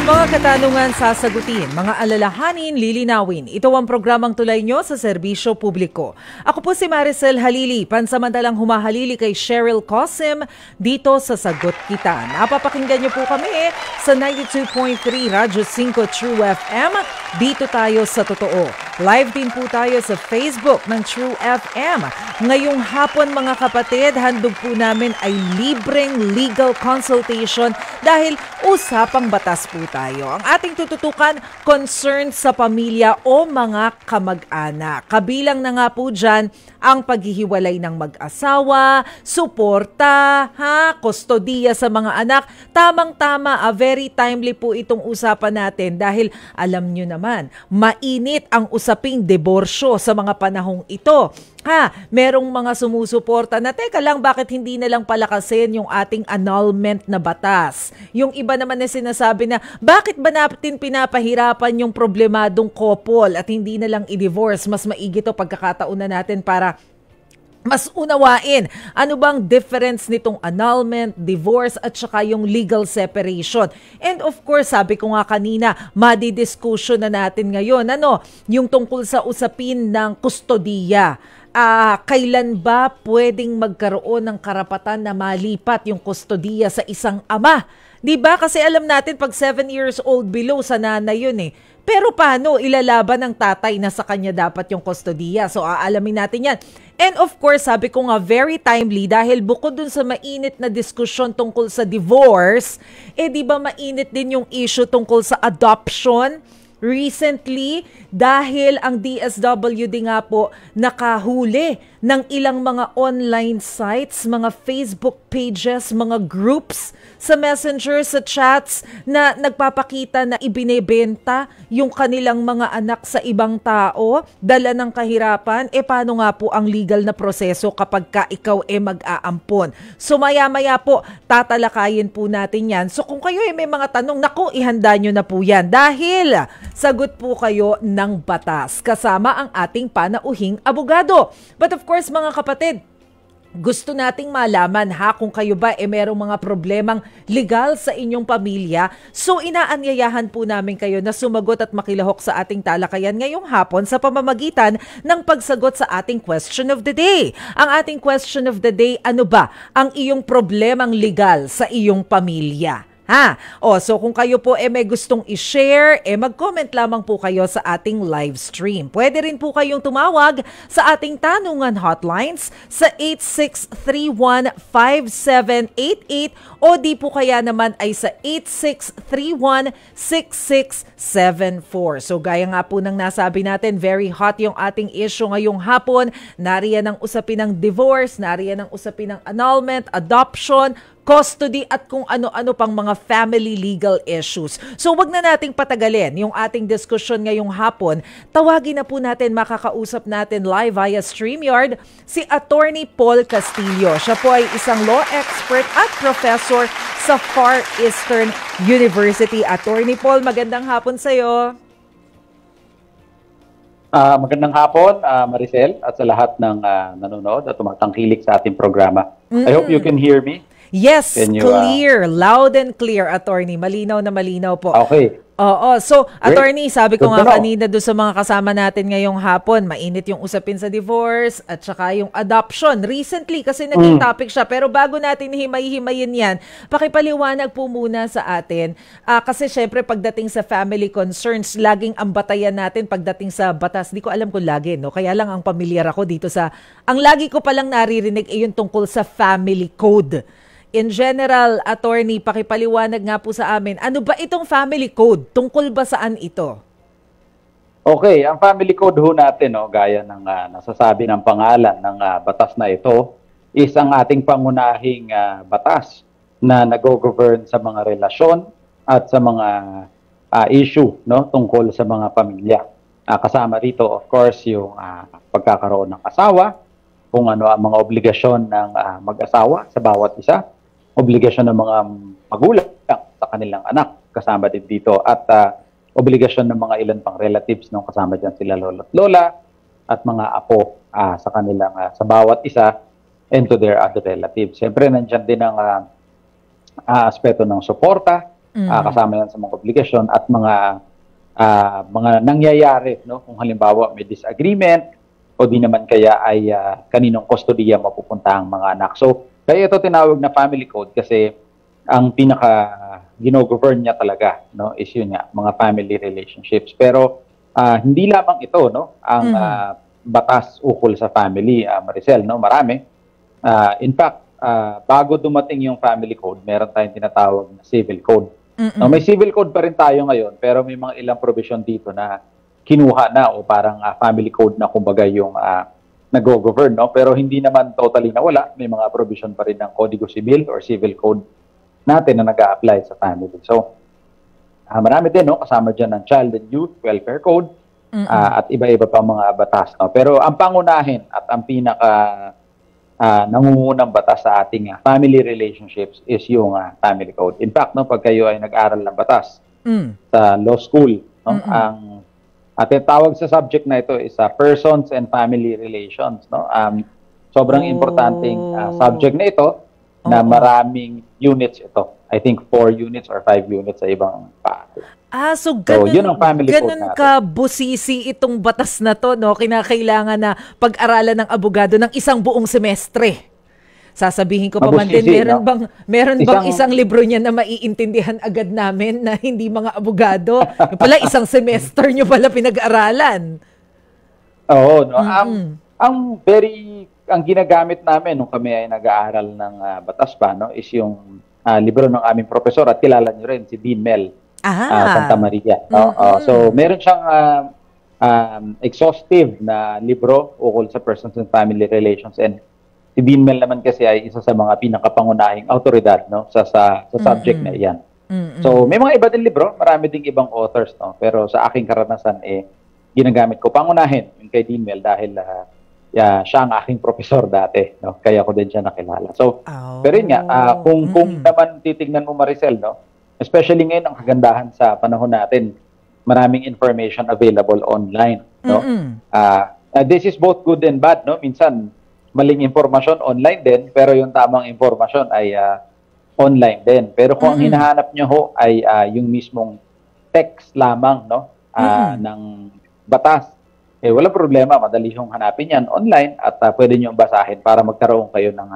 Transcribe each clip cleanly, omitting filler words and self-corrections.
Mga katanungan sasagutin, mga alalahanin lilinawin. Ito ang programang tulay nyo sa serbisyo publiko. Ako po si Maricel Halili, pansamantalang humahalili kay Cheryl Cosim dito sa Sagot Kita. Napapakinggan nyo po kami sa 92.3 Radyo 5 True FM. Dito tayo sa Totoo. Live din po tayo sa Facebook ng True FM. Ngayong hapon mga kapatid, handog po namin ay libreng legal consultation dahil usapang batas po tayo. Ang ating tututukan, concern sa pamilya o mga kamag-anak. Kabilang na nga po dyan ang paghihiwalay ng mag-asawa, suporta, kustodiya sa mga anak. Tamang-tama, very timely po itong usapan natin dahil alam nyo naman, mainit ang usaping diborsyo sa mga panahong ito. Merong mga sumusuporta na, teka lang, bakit hindi na lang palakasin yung ating annulment na batas? Yung iba naman na sinasabi na, bakit ba natin pinapahirapan yung problemadong couple at hindi na lang i-divorce? Mas maigi to pagkakataon na natin para mas unawain ano bang difference nitong annulment, divorce at saka yung legal separation. And of course, sabi ko nga kanina, madidiskusyon na natin ngayon, yung tungkol sa usapin ng kustodiya. Kailan ba pwedeng magkaroon ng karapatan na malipat yung kustodiya sa isang ama? Diba? Kasi alam natin pag 7 years old below sa nanay yun eh. Pero paano ilalaban ng tatay na sa kanya dapat yung kustodiya? So aalamin natin yan. And of course, sabi ko nga very timely dahil bukod dun sa mainit na diskusyon tungkol sa divorce, di ba mainit din yung issue tungkol sa adoption? Recently, dahil ang DSWD nga po nakahuli ng ilang mga online sites, mga Facebook pages, mga groups sa messenger, sa chats na nagpapakita na ibinebenta yung kanilang mga anak sa ibang tao, dala ng kahirapan. Paano nga po ang legal na proseso kapag ka ikaw mag-aampon? So maya-maya po, tatalakayin po natin yan. So kung kayo may mga tanong, naku, ihanda nyo na po yan dahil sagot po kayo ng batas kasama ang ating panauhing abogado. But of course, mga kapatid, gusto nating malaman kung kayo ba merong mga problemang legal sa inyong pamilya. So inaanyayahan po namin kayo na sumagot at makilahok sa ating talakayan ngayong hapon sa pamamagitan ng pagsagot sa ating question of the day. Ang ating question of the day, ano ba ang iyong problemang legal sa iyong pamilya? So kung kayo po may gustong i-share, mag-comment lamang po kayo sa ating live stream. Pwede rin po kayong tumawag sa ating tanungan hotlines sa 8631-5788 o di po kaya naman ay sa 8631-6674. So gaya nga po ng nasabi natin, very hot yung ating issue ngayong hapon. Nariyan ang usapin ng divorce, nariyan ang usapin ng annulment, adoption, custody at kung ano-ano pang mga family legal issues. So wag na nating patagalin yung ating diskusyon ngayong hapon. Tawagin na po natin, makakausap natin live via StreamYard si Attorney Paul Castillo. Siya po ay isang law expert at professor sa Far Eastern University. Attorney Paul, magandang hapon sa'yo. Magandang hapon, Maricel, at sa lahat ng nanonood at tumatangkilik sa ating programa. I hope you can hear me. Yes, clear. Loud and clear, attorney. Malinaw na malinaw po. Okay. Oo. So, attorney, sabi ko nga kanina doon sa mga kasama natin ngayong hapon, mainit yung usapin sa divorce at saka yung adoption. Recently, kasi naging topic siya. Pero bago natin himay-himayin yan, pakipaliwanag po muna sa atin. Kasi syempre, pagdating sa family concerns, laging ang batayan natin pagdating sa batas. Di ko alam kung lagi, no? Kaya lang ang pamilyar ako dito sa... Ang lagi ko palang naririnig ay yung tungkol sa family code. In general, attorney, pakipaliwanag nga po sa amin, ano ba itong family code? Tungkol ba saan ito? Okay, ang family code ho natin, gaya ng nasasabi ng pangalan ng batas na ito, is ang ating pangunahing batas na nag-govern sa mga relasyon at sa mga issue tungkol sa mga pamilya. Kasama rito, of course, yung pagkakaroon ng asawa, kung ano ang mga obligasyon ng mag-asawa sa bawat isa, obligasyon ng mga magulang sa kanilang anak, kasama din dito, at obligasyon ng mga ilan pang relatives, kasama dyan sila lolo at lola, at mga apo sa kanilang, sa bawat isa, and to their other relatives. Siyempre, nandiyan din ang aspeto ng suporta kasama yan sa mga obligasyon at mga nangyayari, no? Kung halimbawa may disagreement o di naman kaya ay kaninong kustodiya mapupunta ang mga anak. So, kaya ito tinawag na family code kasi ang pinaka gino-govern niya talaga, no, is yun nga, mga family relationships. Pero hindi lamang ito, no, ang batas ukol sa family, Maricel, no, marami. In fact, bago dumating yung family code, meron tayong tinatawag na civil code. No, may civil code pa rin tayo ngayon, pero may mga ilang provision dito na kinuha na o parang family code na kumbaga yung nag-govern, no? Pero hindi naman totally nawala. May mga provision pa rin ng Kodigo Sibil or Civil Code natin na nag-a-apply sa family. So, marami din, no? Kasama dyan ng Child and Youth Welfare Code at iba-iba pa mga batas, no? Pero ang pangunahin at ang pinaka nangungunang batas sa ating family relationships is yung family code. In fact, no, pag kayo ay nag-aral ng batas sa law school, no, ang tawag sa subject na ito is persons and family relations, no. Sobrang importanteng subject na ito na maraming units ito. I think 4 units or 5 units sa ibang paako. So ganun, yun ang family code natin. ka busisi itong batas na to, no? Kinakailangan na pag-aralan ng abogado ng isang buong semestre. Sasabihin ko pa man din, meron bang isang libro niya na maiintindihan agad namin na hindi mga abogado? Pala isang semester nyo pala pinag-aralan. Oo, no. Ang ginagamit namin nung kami ay nag-aaral ng batas pa, no, is yung libro ng aming profesor at kilala nyo rin si Dean Mel Santa Maria. No? So meron siyang exhaustive na libro ukol sa persons and family relations, and si Dean Mel naman kasi ay isa sa mga pinakapangunahing autoridad, no, sa subject na iyan. So may mga iba din libro, marami ding ibang authors, no, pero sa aking karanasan ginagamit ko pangunahin yung kay Dean Mel dahil siya ang aking profesor dati, no, kaya ko din siya nakilala. So pero yun nga, kung naman titignan mo, Maricel, no, especially ngayon ang kagandahan sa panahon natin, maraming information available online, no. This is both good and bad, no. Minsan maling impormasyon online din, pero yung tamang impormasyon ay online din. Pero kung ang hinahanap nyo ho ay yung mismong text lamang, no, ng batas, walang problema, madali yung hanapin yan online at pwede nyo basahin para magkaroon kayo ng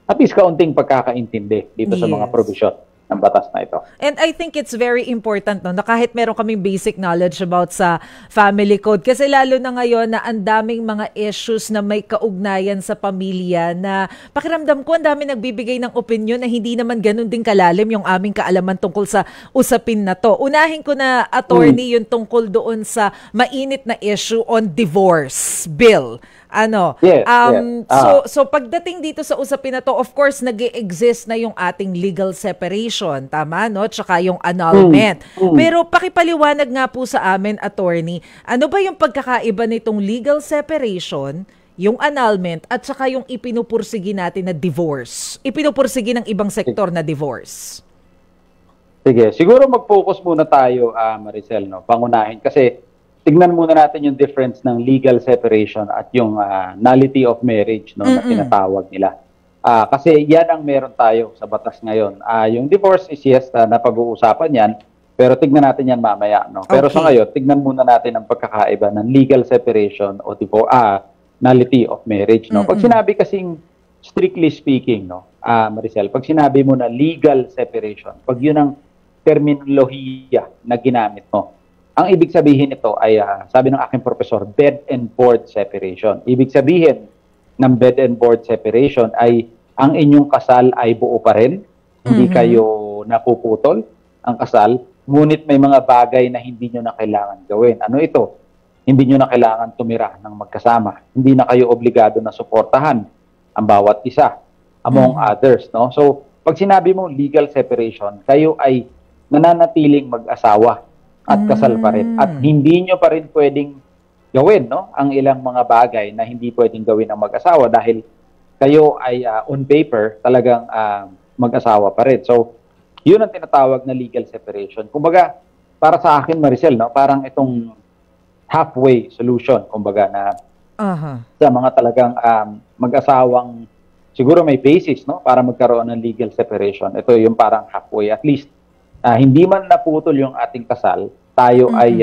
at least kaunting pagkakaintindi dito sa mga provision ng batas na ito. And I think it's very important, no, na kahit meron kaming basic knowledge about sa family code, kasi lalo na ngayon na ang daming mga issues na may kaugnayan sa pamilya na pakiramdam ko ang dami nagbibigay ng opinion na hindi naman ganun din kalalim yung aming kaalaman tungkol sa usapin na to. Unahin ko na, attorney, yung tungkol doon sa mainit na issue on divorce bill. So pagdating dito sa usapin na to, of course, nag-e-exist na yung ating legal separation, tama, no? Tsaka yung annulment. Pero pakipaliwanag nga po sa amin, attorney, ano ba yung pagkakaiba nitong legal separation, yung annulment, at saka yung ipinupursigi natin na divorce? Ipinupursigi ng ibang sektor na divorce. Sige, siguro mag-focus muna tayo, Maricel, no? Pangunahin, kasi tignan muna natin yung difference ng legal separation at yung nullity of marriage, no, na tinatawag nila. Kasi yan ang meron tayo sa batas ngayon. Yung divorce is yes, napag-uusapan yan, pero tignan natin yan mamaya, no. Pero sa ngayon, tignan muna natin ang pagkakaiba ng legal separation o nullity of marriage, no. Pag sinabi kasing strictly speaking, no, Maricel, pag sinabi mo na legal separation, pag yun ang terminolohiya na ginamit mo, ang ibig sabihin nito ay, sabi ng aking professor, bed and board separation. Ibig sabihin ng bed and board separation ay ang inyong kasal ay buo pa rin. Hindi kayo napuputol ang kasal, ngunit may mga bagay na hindi nyo na kailangan gawin. Ano ito? Hindi nyo na kailangan tumira ng magkasama. Hindi na kayo obligado na suportahan ang bawat isa, among others, no? So, pag sinabi mo legal separation, kayo ay nananatiling mag-asawa at kasal pa rin. At hindi nyo pa rin pwedeng gawin, no, ang ilang mga bagay na hindi pwedeng gawin ng mag-asawa dahil kayo ay on paper talagang mag-asawa pa rin. So, yun ang tinatawag na legal separation. Kumbaga, para sa akin, Maricel, no, parang itong halfway solution, kumbaga, na sa mga talagang mag-asawang siguro may basis, no, para magkaroon ng legal separation. Ito yung parang halfway, at least hindi man naputol yung ating kasal, tayo ay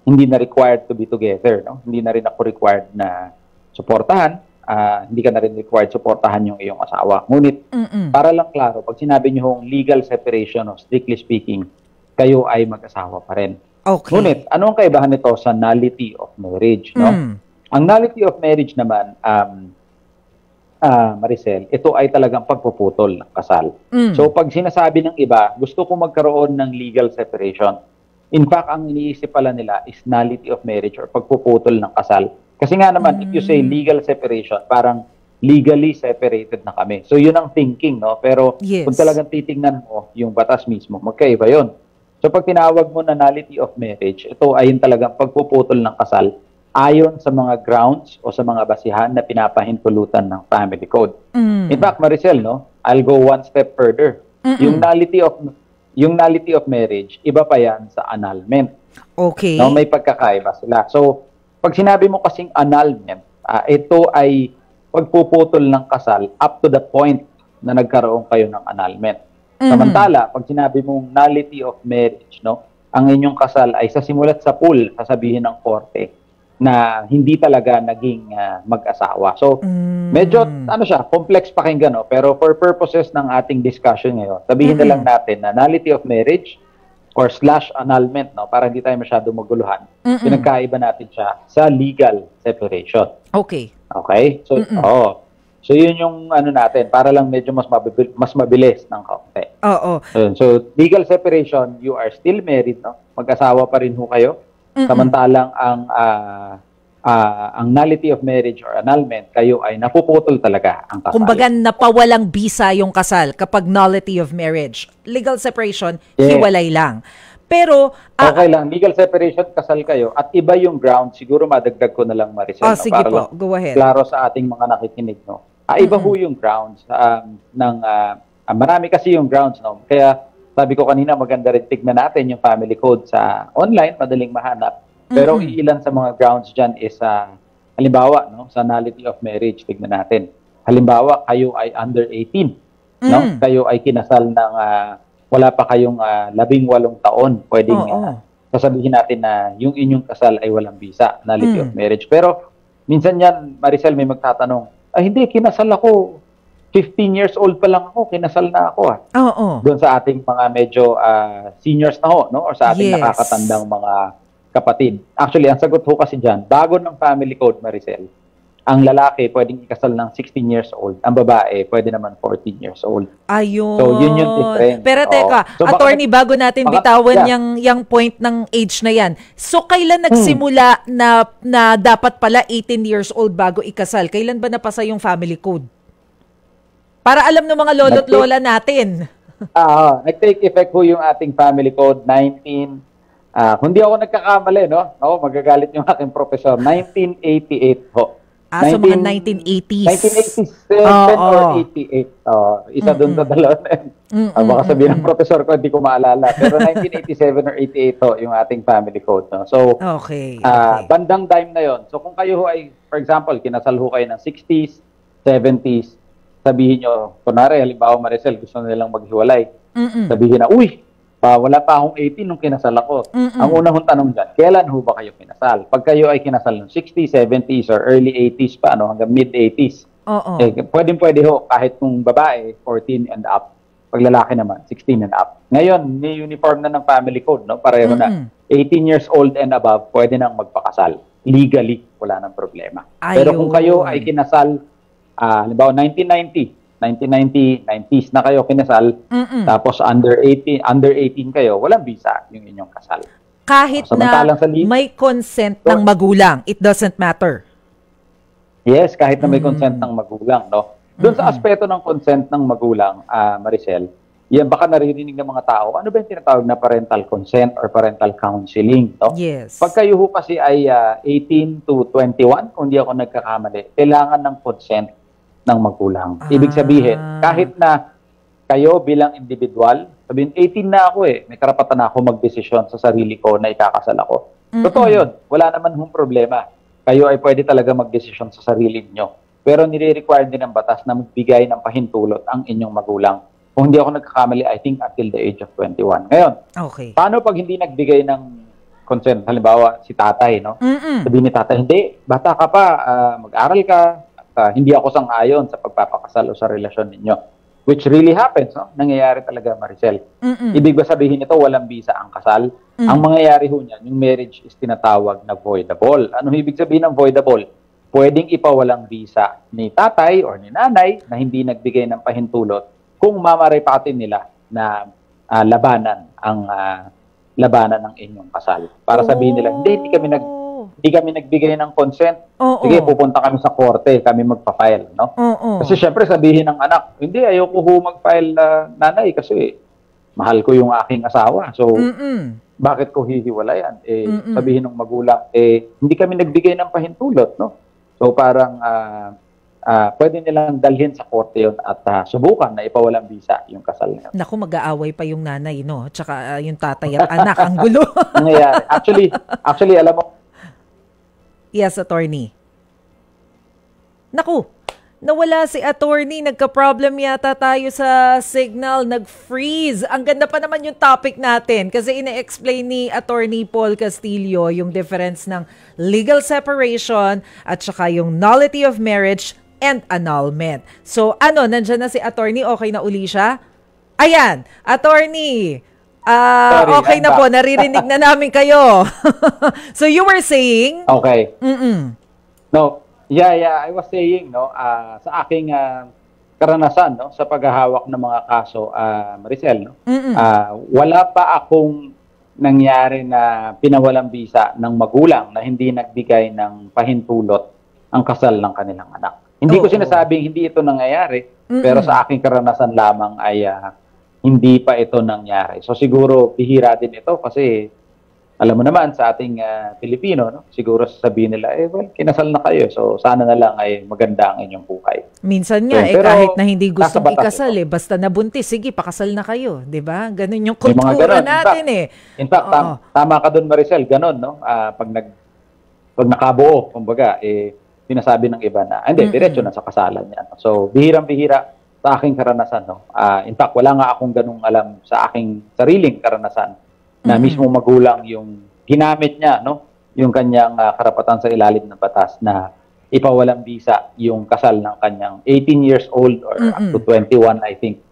hindi na required to be together, no? Hindi na rin ako required na suportahan, hindi ka na rin required suportahan yung iyong asawa. Ngunit, para lang klaro, pag sinabi niyo yung legal separation, no, strictly speaking, kayo ay mag-asawa pa rin. Okay. Ngunit, ano ang kaibahan nito sa nullity of marriage, no? Ang nullity of marriage naman, Maricel, ito ay talagang pagpuputol ng kasal. So, pag sinasabi ng iba, gusto ko magkaroon ng legal separation. In fact, ang iniisip pala nila is nullity of marriage or pagpuputol ng kasal. Kasi nga naman, if you say legal separation, parang legally separated na kami. So, yun ang thinking, no? Pero kung talagang titingnan mo yung batas mismo, magkaiba yun. So, pag tinawag mo na nullity of marriage, ito ay yung talagang pagpuputol ng kasal ayon sa mga grounds o sa mga basihan na pinapahintulutan ng family code. In fact, Maricel, no? I'll go one step further. Yung nullity of marriage, iba pa yan sa annulment. Okay. No, may pagkakaiba sila. So, pag sinabi mo kasing annulment, ito ay pagpuputol ng kasal up to the point na nagkaroon kayo ng annulment. Samantala, pag sinabi mong nullity of marriage, no, ang inyong kasal ay sa simulat sa pool, sasabihin ng korte, na hindi talaga naging mag-asawa. So, medyo, complex pakinggan, no? Pero for purposes ng ating discussion ngayon, sabihin na lang natin na nullity of marriage or / annulment, no? Para hindi tayo masyado maguluhan. Pinagkaiba natin siya sa legal separation. Okay. Okay? So, So, yun yung natin, para lang medyo mas mabilis ng kaunti. Oo. So, legal separation, you are still married, no? Mag-asawa pa rin ho kayo. Samantalang ang nullity of marriage or annulment, kayo ay napuputol talaga ang kasal. Kumbaga, napawalang bisa yung kasal kapag nullity of marriage. Legal separation, hiwalay lang. Pero, okay lang, legal separation, kasal kayo, at iba yung ground, siguro madagdag ko na lang, Maricel. Sige para po, go ahead. Klaro sa ating mga nakikinig, no? Iba ho yung grounds marami kasi yung grounds, no? Kaya, sabi ko kanina, maganda rin tignan natin yung family code sa online, madaling mahanap. Pero ilan sa mga grounds dyan is, halimbawa, no, sa nullity of marriage, tignan natin. Halimbawa, kayo ay under 18. No? Kayo ay kinasal ng wala pa kayong 18 taon. Pwedeng sasabihin natin na yung inyong kasal ay walang bisa, nullity of marriage. Pero minsan yan, Maricel, may magtatanong, hindi, kinasal ako. 15 years old pa lang ako, kinasal na ako. Doon sa ating mga medyo seniors na ho, no? Or sa ating nakakatandang mga kapatid. Actually, ang sagot ho kasi dyan, bago ng family code, Maricel, ang lalaki pwedeng ikasal ng 16 years old, ang babae pwede naman 14 years old. Ayun. So, yun yung difference. Pero teka, So, attorney, bago natin bitawan yung point ng age na yan. So, kailan nagsimula na dapat pala 18 years old bago ikasal? Kailan ba napasa yung family code? Para alam ng mga lolo't lola natin. Nag-take effect ho yung ating family code, 19, kung di ako nagkakamali, no? Ako, magagalit yung aking professor, 1988 ho. So mga 1980s. 1987 or 88. Isa doon sa dalawa na yun. Baka sabihin ng professor ko, hindi ko maalala. Pero 1987 or 88 ho, yung ating family code. No? So, bandang time na yon. So, kung kayo ho ay, for example, kinasal ho kayo ng 60s, 70s, sabihin nyo, kunwari, halimbawa Maricel, gusto nilang maghiwalay. Sabihin na, wala pa akong 18 nung kinasal ako. Ang unang tanong dyan, kailan ho ba kayo kinasal? Pag kayo ay kinasal ng 60s, 70s, or early 80s pa, hanggang mid-80s, pwede ho, kahit kung babae, 14 and up. Pag lalaki naman, 16 and up. Ngayon, may uniform na ng family code, no? Pareho na. 18 years old and above, pwede nang magpakasal. Legally, wala nang problema. Pero kung kayo ay kinasal, halimbawa 90s na kayo kinasal, tapos under 18 kayo, walang visa yung inyong kasal. Kahit na may consent ng magulang, it doesn't matter. Yes, kahit na may consent ng magulang, no? Doon sa aspeto ng consent ng magulang, Maricel, yan baka naririnig ng mga tao, ano ba yung tinatawag na parental consent or parental counseling, no? Yes. Pag kayo ho kasi ay 18 to 21, kung di ako nagkakamali, kailangan ng consent ng magulang. Ibig sabihin, kahit na kayo bilang individual, sabihin, 18 na ako may karapatan na ako magdesisyon sa sarili ko na ikakasal ako. Totoo yun, wala naman hong problema. Kayo ay pwede talaga magdesisyon sa sarili niyo. Pero nire-require din ng batas na magbigay ng pahintulot ang inyong magulang Kung hindi ako nagkakamali, I think until the age of 21. Ngayon, Okay. paano pag hindi nagbigay ng consent? Halimbawa, si tatay, no? Mm-mm. Sabihin ni tatay, hindi, bata ka pa, mag-aral ka, at hindi ako sang-ayon sa pagpapakasal o sa relasyon ninyo. Which really happens, no? Nangyayari talaga, Maricel. Mm-mm. Ibig ba sabihin nito, walang bisa ang kasal? Ang mangyayari ho niyan, yung marriage is tinatawag na voidable. Ano ibig sabihin ng voidable? Pwedeng ipawalang bisa ni tatay or ni nanay na hindi nagbigay ng pahintulot kung mamaripatin nila na labanan ng inyong kasal. Para sabihin nila, hindi kami nagbigay ng consent. Oo. Sige, pupunta kami sa korte, kami magpa-file, no? Oo. Kasi syempre sabihin ng anak, hindi, ayoko ho mag-file nanay kasi mahal ko yung aking asawa. So, Mm-mm. bakit ko hihiwalayan? Sabihin ng magulang, hindi kami nagbigay ng pahintulot, no? So, parang pwede nilang dalhin sa korte yun at subukan na ipawalang bisa yung kasal niyo. Naku, mag-aaway pa yung nanay, no? Tsaka yung tatay at anak, ang gulo. Nangyayari. Actually, alam mo, Yes, attorney. Naku, nawala si attorney. Nagka-problem yata tayo sa signal. Nag-freeze. Ang ganda pa naman yung topic natin kasi ina-explain ni attorney Paul Castillo yung difference ng legal separation at saka yung nullity of marriage and annulment. So, nandyan na si attorney. Okay na uli siya? Ayan, attorney. Sorry, okay I'm na po. back. Naririnig na namin kayo. So, you were saying? okay. Mm-mm. No, I was saying, no, sa aking karanasan, no, sa paghahawak ng mga kaso, Maricel, no, wala pa akong nangyari na pinawalang bisa ng magulang na hindi nagbigay ng pahintulot ang kasal ng kanilang anak. Hindi ko sinasabing hindi ito nangyayari, pero sa aking karanasan lamang ay hindi pa ito nangyari. So siguro bihira din ito kasi alam mo naman sa ating Pilipino, no? Siguro sasabihin nila, kinasal na kayo. So sana na lang ay maganda ang inyong buhay. Minsan nga, Pero, kahit na hindi gustong nasa batas ikasal, ito. basta nabuntis, sige, pakasal na kayo. 'Di ba? Ganun yung May mga kultura ganon. natin In fact, Oo. tama ka doon, Maricel, ganon, no? Pag nakabuo, kumbaga, sinasabi ng iba na, hindi, diretso na sa kasalan yan. So, bihirang-bihira sa aking karanasan, no? In fact, wala nga akong ganung alam sa aking sariling karanasan na mismo magulang yung ginamit niya, no? Yung kanyang karapatan sa ilalim ng batas na ipawalang bisa yung kasal ng kanyang 18 years old or up to 21, I think,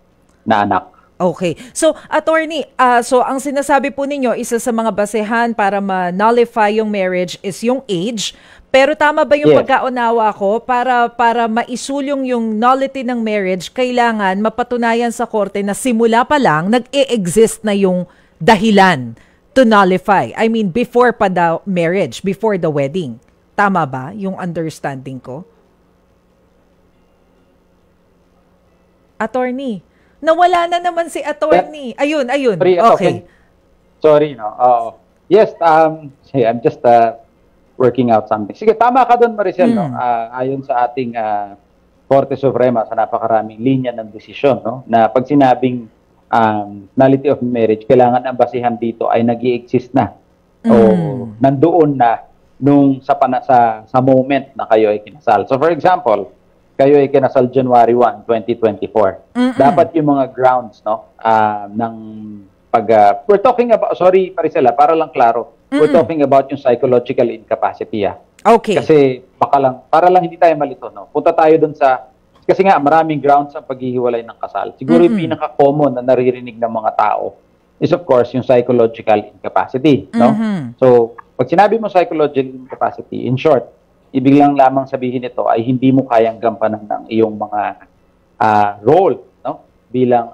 na anak. Okay. So, attorney, so ang sinasabi po ninyo, isa sa mga basehan para ma-nullify yung marriage is yung age. Pero tama ba yung Yes. pagkaunawa ko para maisulong yung nullity ng marriage, kailangan mapatunayan sa korte na simula pa lang nag-e-exist na yung dahilan to nullify. I mean, before pa the marriage, before the wedding. Tama ba yung understanding ko? Attorney, nawala na naman si attorney. Ayun. Okay. Sorry, no? Yes, I'm just working out something. Sige, tama ka doon, Maricel, no? Ayon sa ating Korte Suprema sa napakaraming linya ng desisyon, no? Na pag sinabing nullity of marriage, kailangan ang basihan dito ay nag-i-exist na o nandoon na nung sa moment na kayo ay kinasal. So for example, kayo ay kinasal January 1, 2024. Dapat yung mga grounds, no, ng we're talking about, sorry Maricela, para lang klaro, we're talking about yung psychological incapacity. Okay. Kasi para lang hindi tayo malito, no. Punta tayo dun kasi nga maraming grounds ang paghihiwalay ng kasal. Siguro yung pinaka-common na naririnig ng mga tao is of course yung psychological incapacity, no? So, pag sinabi mo psychological incapacity, in short, ibig lang lamang sabihin ito ay hindi mo kayang gampanan ng iyong mga role, no? Bilang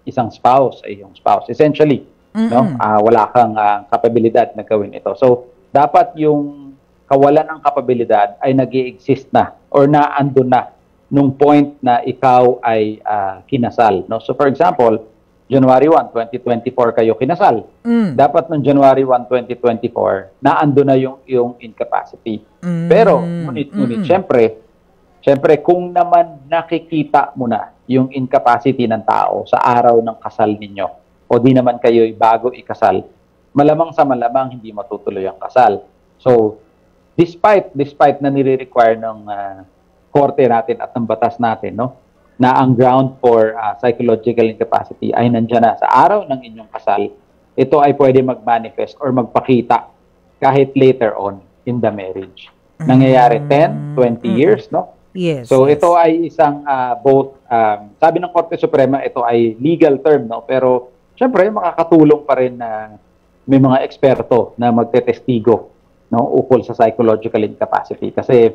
isang spouse ay iyong spouse. Essentially, no? Wala kang kapabilidad na gawin ito. So, dapat yung kawalan ng kapabilidad ay nag-i-exist na or naandun na nung point na ikaw ay kinasal, no? So for example, January 1, 2024 kayo kinasal. Dapat noong January 1, 2024 naandun na yung incapacity. Pero ngunit syempre kung naman nakikita mo na yung incapacity ng tao sa araw ng kasal ninyo o di naman kayo bago ikasal, malamang sa malamang hindi matutuloy ang kasal. So despite na nire-require ng korte natin at ng batas natin, no, na ang ground for psychological incapacity ay nandiyan na sa araw ng inyong kasal, ito ay pwede mag-manifest or magpakita kahit later on in the marriage. Nangyayari 10, 20 years, no? Yes. So ito ay isang both, sabi ng Korte Suprema, ito ay legal term, no? Pero syempre makakatulong pa rin na may mga eksperto na magtetestigo, no, ukol sa psychological incapacity. Kasi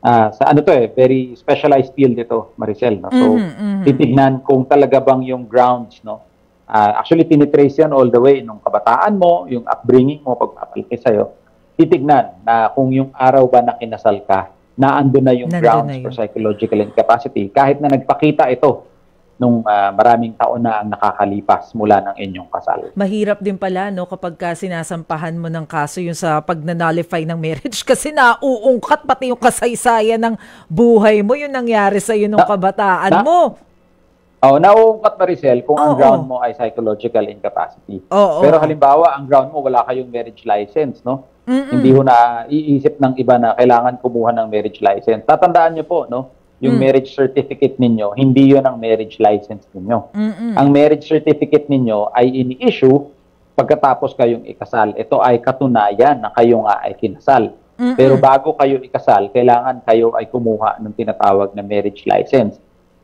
sa ano to very specialized field ito, Maricel, no? So titignan kung talaga bang yung grounds, no? Actually tinitrace yan all the way nung kabataan mo, yung upbringing mo, pagpapalaki sa'yo. Titignan na kung yung araw ba na kinasal ka, naandun na yung grounds for psychological incapacity kahit na nagpakita ito nung maraming taon na ang nakakalipas mula ng inyong kasal. Mahirap din pala, no, kapag sinasampahan mo ng kaso yung sa pag-nullify ng marriage kasi nauungkat pati yung kasaysayan ng buhay mo, yung nangyari sa iyo nung kabataan mo. Nauungkat, Maricel, kung ang ground mo ay psychological incapacity. Pero halimbawa, ang ground mo wala kayong marriage license, no? Hindi ho na iisip ng iba na kailangan kumuha ng marriage license. Tatandaan niyo po, no? Yung marriage certificate ninyo, hindi yun ang marriage license ninyo. Ang marriage certificate ninyo ay ini-issue pagkatapos kayong ikasal. Ito ay katunayan na kayo nga ay kinasal. Pero bago kayo ikasal, kailangan kayo ay kumuha ng tinatawag na marriage license.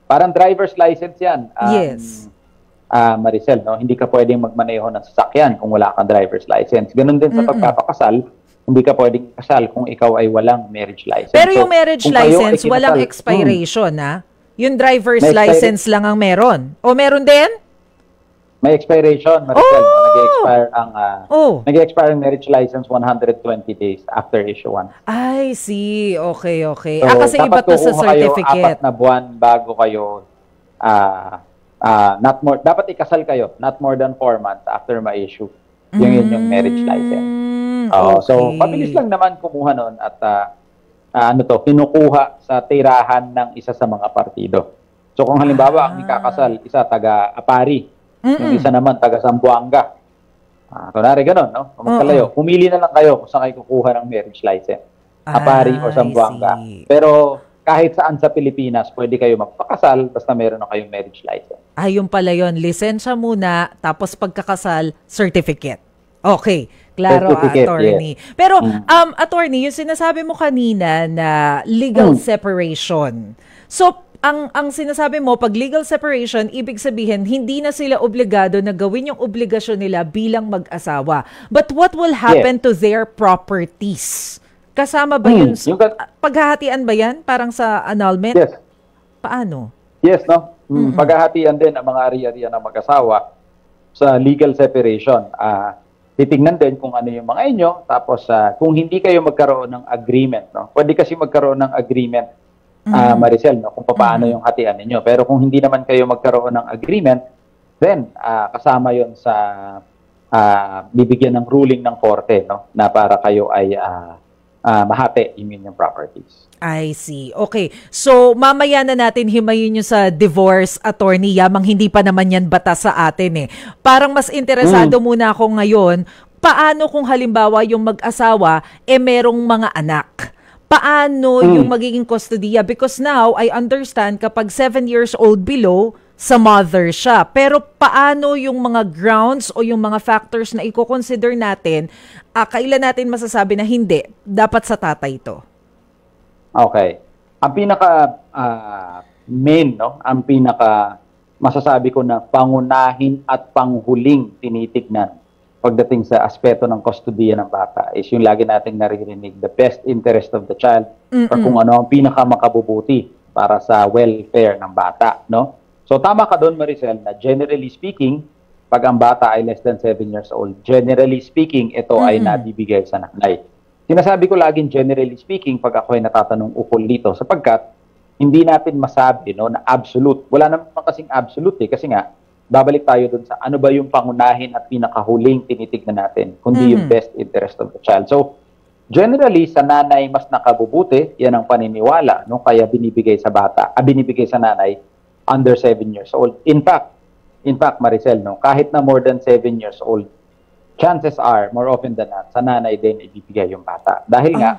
Parang driver's license yan. Yes. Maricel, no? Hindi ka pwedeng magmaneho ng sasakyan kung wala kang driver's license. Ganun din sa pagpapakasal, hindi ka pwedeng kasal kung ikaw ay walang marriage license. Pero yung marriage license, walang expiration, ha? Yung driver's license lang ang meron. O meron din? May expiration, Maricel. Nag-expire ang marriage license 120 days after issuance. I see. Okay. So, Kasi iba to sa certificate. Dapat 4 na buwan bago kayo dapat ikasal kayo, not more than 4 months after ma-issue yung marriage license. So, pabilis lang naman kumuha nun at kinukuha sa tirahan ng isa sa mga partido. So, kung halimbawa ang ikakasal, isa taga-Apari, yung isa naman taga-Zamboanga. Kunwari ganun, no? Magkalayo. Pumili na lang kayo kung saan kayo kukuha ng marriage license. Apari o Zamboanga. Pero kahit saan sa Pilipinas, pwede kayo magpakasal basta meron na kayong marriage license. Yung pala yun. Lisensya muna, tapos pagkakasal, certificate. Okay. Klaro, attorney. Yes. Pero, attorney, yung sinasabi mo kanina na legal separation. So, ang sinasabi mo, pag legal separation, ibig sabihin, hindi na sila obligado na gawin yung obligasyon nila bilang mag-asawa. But what will happen to their properties? Kasama ba yun? Paghahatian ba yan? Parang sa annulment? Yes. Paano? Yes, no? Paghahatian din ang mga ari-arian ng mag-asawa sa legal separation. Titignan din kung ano yung mga inyo. Tapos, kung hindi kayo magkaroon ng agreement, no? Pwede kasi magkaroon ng agreement, Maricel, no? Kung paano yung hatian ninyo. Pero kung hindi naman kayo magkaroon ng agreement, then, kasama yon sa bibigyan ng ruling ng korte, no? Na para kayo ay mahati yung inyong properties. I see. Okay. So, mamaya na natin himayin yung sa divorce, attorney, yamang hindi pa naman yan batas sa atin eh. Parang mas interesado muna ako ngayon, paano kung halimbawa yung mag-asawa, merong mga anak? Paano yung magiging kustodiya? Because now, I understand kapag 7 years old below, sa mother siya. Pero paano yung mga grounds o yung mga factors na i-consider natin, kailan natin masasabi na hindi, dapat sa tatay ito? Okay. Ang pinaka main, no? Ang pinaka masasabi ko na pangunahin at panghuling tinitignan pagdating sa aspeto ng kustodiya ng bata is yung lagi nating naririnig, the best interest of the child or kung ano ang pinaka makabubuti para sa welfare ng bata, no? So tama ka doon, Maricel, na generally speaking, pag ang bata ay less than 7 years old, generally speaking, ito ay nabibigay sa nanay. Sinasabi ko laging generally speaking pag ako ay natatanong ukol dito sapagkat hindi natin masabi, no, na absolute. Wala naman kasing absolute kasi nga babalik tayo dun sa ano ba yung pangunahin at pinakahuling tinitignan natin kundi yung best interest of the child. So generally sa nanay mas nakabubuti, yan ang paniniwala, no, kaya binibigay sa bata, binibigay sa nanay under 7 years old. In fact Maricel, no, kahit na more than 7 years old, chances are, more often than not, sa nanay din ibibigay yung bata. Dahil nga,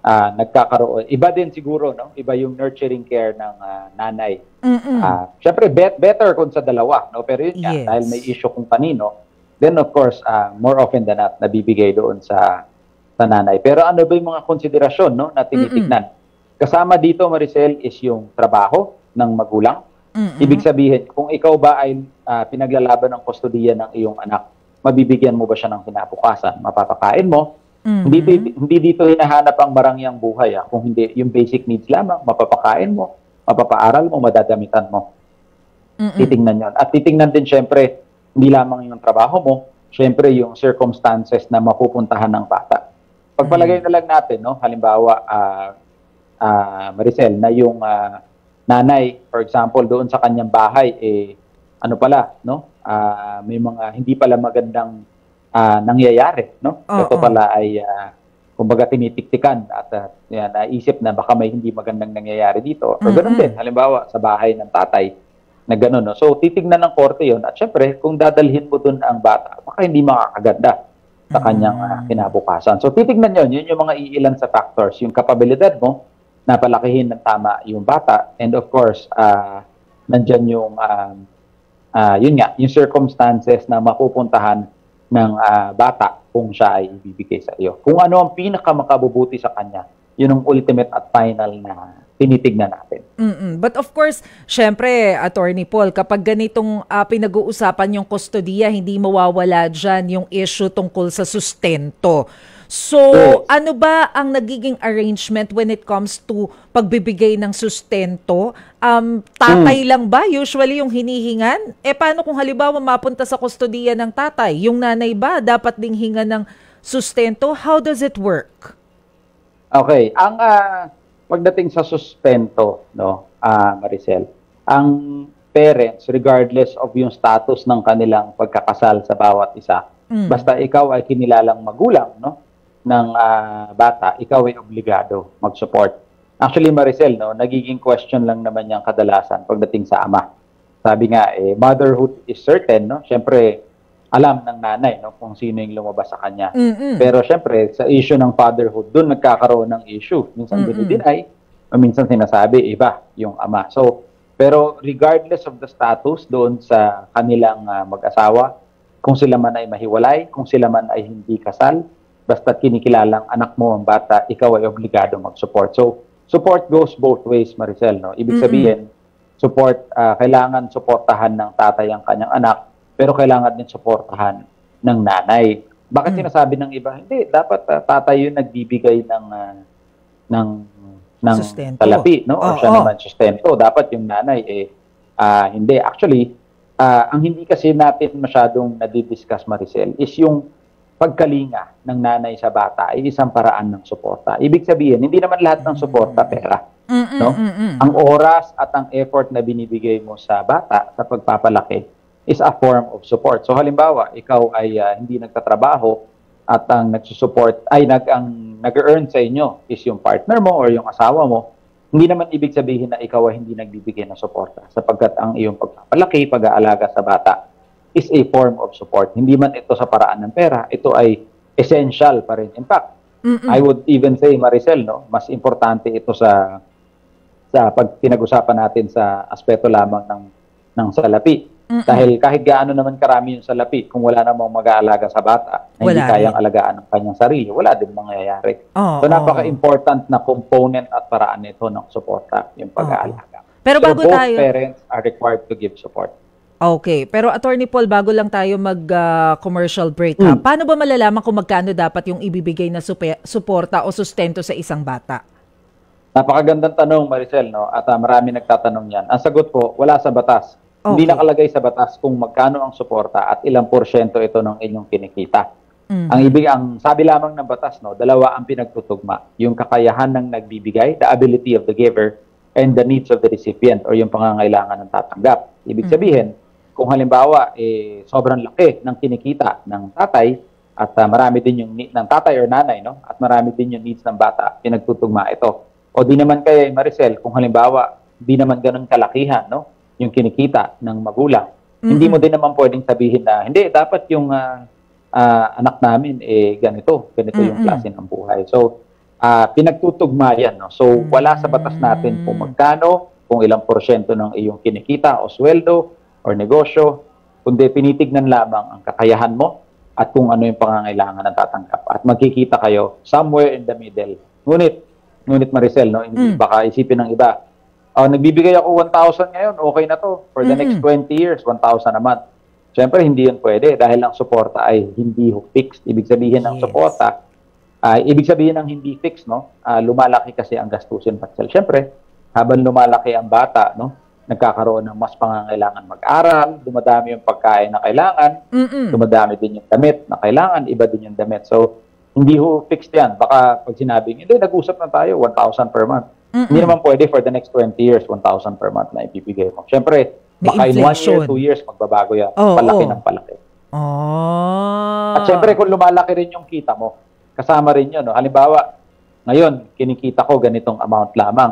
nagkakaroon. Iba din siguro, no? Iba yung nurturing care ng nanay. Mm-mm. Syempre, better kung sa dalawa, no? Pero yun nga, Yes. dahil may issue kung kanino, then of course, more often than not, nabibigay doon sa nanay. Pero ano ba yung mga konsiderasyon, no, na tinitignan? Kasama dito, Maricel, is yung trabaho ng magulang. Ibig sabihin, kung ikaw ba ay pinaglalaban ng kustodiya ng iyong anak, mabibigyan mo ba siya ng kinabukasan? Mapapakain mo? Hindi dito hinahanap ang marangyang buhay. Kung hindi, yung basic needs lamang, mapapakain mo, mapapaaral mo, madadamitan mo. Titingnan yon. At titingnan din, syempre, hindi lamang yung trabaho mo, syempre yung circumstances na mapupuntahan ng bata. Pagpalagay na lang natin, no, halimbawa, Maricel, na yung nanay, for example, doon sa kanyang bahay, ano pala, no? May mga hindi pala magandang nangyayari, no? Ito pala ay kumbaga tinitiktikan at naisip na baka may hindi magandang nangyayari dito. O ganoon din, halimbawa sa bahay ng tatay na gano'n, no? So titignan ng korte 'yon at syempre kung dadalhin mo doon ang bata, baka hindi makakaganda sa kanyang kinabukasan. So titignan 'yon, yung mga iilan sa factors, yung kapabilidad mo na palakihin ng tama yung bata, and of course, nandyan yung yun nga, yung circumstances na mapupuntahan ng bata kung siya ay ibibigay sa iyo. Kung ano ang pinakamakabubuti sa kanya, yun ang ultimate at final na tinitignan natin. But of course, syempre, Attorney Paul, kapag ganitong pinag-uusapan yung kustodiya, hindi mawawala dyan yung issue tungkol sa sustento. So, ano ba ang nagiging arrangement when it comes to pagbibigay ng sustento? Tatay lang ba usually yung hinihingan? Paano kung halimbawa mapunta sa kustodiya ng tatay? Yung nanay ba dapat ding hinga ng sustento? How does it work? Okay. Ang pagdating sa sustento, no, Maricel, ang parents, regardless of yung status ng kanilang pagkakasal sa bawat isa, basta ikaw ay kinilalang magulang, no, ng bata, ikaw ay obligado mag-support. Actually, Maricel, no, nagiging question lang naman yung kadalasan pagdating sa ama. Sabi nga, motherhood is certain, no? Siyempre, alam ng nanay, no, kung sino yung lumabas sa kanya. Pero siyempre, sa issue ng fatherhood, doon nagkakaroon ng issue. Minsan dinideny, o minsan sinasabi, iba yung ama. So, pero regardless of the status doon sa kanilang mag-asawa, kung sila man ay mahiwalay, kung sila man ay hindi kasal, basta kinikilalang anak mo ang bata, ikaw ay obligado mag-support. So, support goes both ways, Maricel, no? Ibig sabihin, support, kailangan suportahan ng tatay ang kanyang anak, pero kailangan din suportahan ng nanay. Bakit sinasabi ng iba? Hindi, dapat tatay yung nagbibigay ng talapi, no? O siya naman sustento. Dapat yung nanay, hindi. Actually, ang hindi kasi natin masyadong nadidiscuss, Maricel, is yung pagkalinga ng nanay sa bata ay isang paraan ng suporta. Ibig sabihin, hindi naman lahat ng suporta pera. No? Ang oras at ang effort na binibigay mo sa bata sa pagpapalaki is a form of support. So halimbawa, ikaw ay hindi nagtatrabaho at ang nagsusupport ay nag-earn sa inyo is yung partner mo or yung asawa mo, hindi naman ibig sabihin na ikaw ay hindi nagbibigay ng suporta sapagkat ang iyong pagpapalaki, pag-aalaga sa bata is a form of support. Hindi man ito sa paraan ng pera, ito ay essential pa rin. In fact, I would even say, Maricel, no, mas importante ito sa pag pinag-usapan natin sa aspeto lamang ng salapi. Dahil kahit gaano naman karami yung salapi, kung wala namang mag-aalaga sa bata, na hindi kayang alagaan ng kanyang sarili, wala din mangyayari. So napaka-important na component at paraan nito ng suporta, yung pag-aalaga. Pero bago both tayo, parents are required to give support. Okay. Pero Attorney Paul, bago lang tayo mag-commercial break, paano ba malalaman kung magkano dapat yung ibibigay na suporta o sustento sa isang bata? Napakagandang tanong, Maricel, no? At marami nagtatanong yan. Ang sagot po, wala sa batas. Hindi nakalagay sa batas kung magkano ang suporta at ilang porsyento ito ng inyong kinikita. Ang sabi lamang ng batas, no, dalawa ang pinagtutugma. Yung kakayahan ng nagbibigay, the ability of the giver, and the needs of the recipient or yung pangangailangan ng tatanggap. Ibig sabihin, kung halimbawa, sobrang laki ng kinikita ng tatay at marami din yung need ng tatay or nanay, no? At marami din yung needs ng bata, pinagtutugma ito. O di naman kaya, Maricel, kung halimbawa, di naman ganun kalakihan, no? Yung kinikita ng magulang. Hindi mo din naman pwedeng sabihin na, hindi, dapat yung anak namin, ganito yung klase ng buhay. So, pinagtutugma yan. No? So, wala sa batas natin kung magkano, kung ilang porsyento ng iyong kinikita o sweldo or negosyo, kundi pinitignan lamang ang kakayahan mo at kung ano yung pangangailangan na tatanggap. At magkikita kayo somewhere in the middle. Ngunit Maricel, no? Hindi baka isipin ng iba, nagbibigay ako 1,000 ngayon, okay na to. For the next 20 years, 1,000 a month. Siyempre, hindi yun pwede dahil ang suporta ay hindi fixed. Ibig sabihin ng suporta, ibig sabihin ng hindi fixed, no? Lumalaki kasi ang gastusin, Maricel. Siyempre, habang lumalaki ang bata, no? Nagkakaroon ng mas pangangailangan mag-aral, dumadami yung pagkain na kailangan, dumadami din yung damit na kailangan, iba din yung damit. So, hindi fixed yan. Baka pag sinabing, hindi, nag-usap na tayo, 1,000 per month. Hindi naman pwede for the next 20 years, 1,000 per month na ibibigay mo. Siyempre, baka in 1 year, 2 years, magbabago yan. Palaki ng palaki. At siyempre, kung lumalaki rin yung kita mo, kasama rin yun. No? Halimbawa, ngayon, kinikita ko ganitong amount lamang.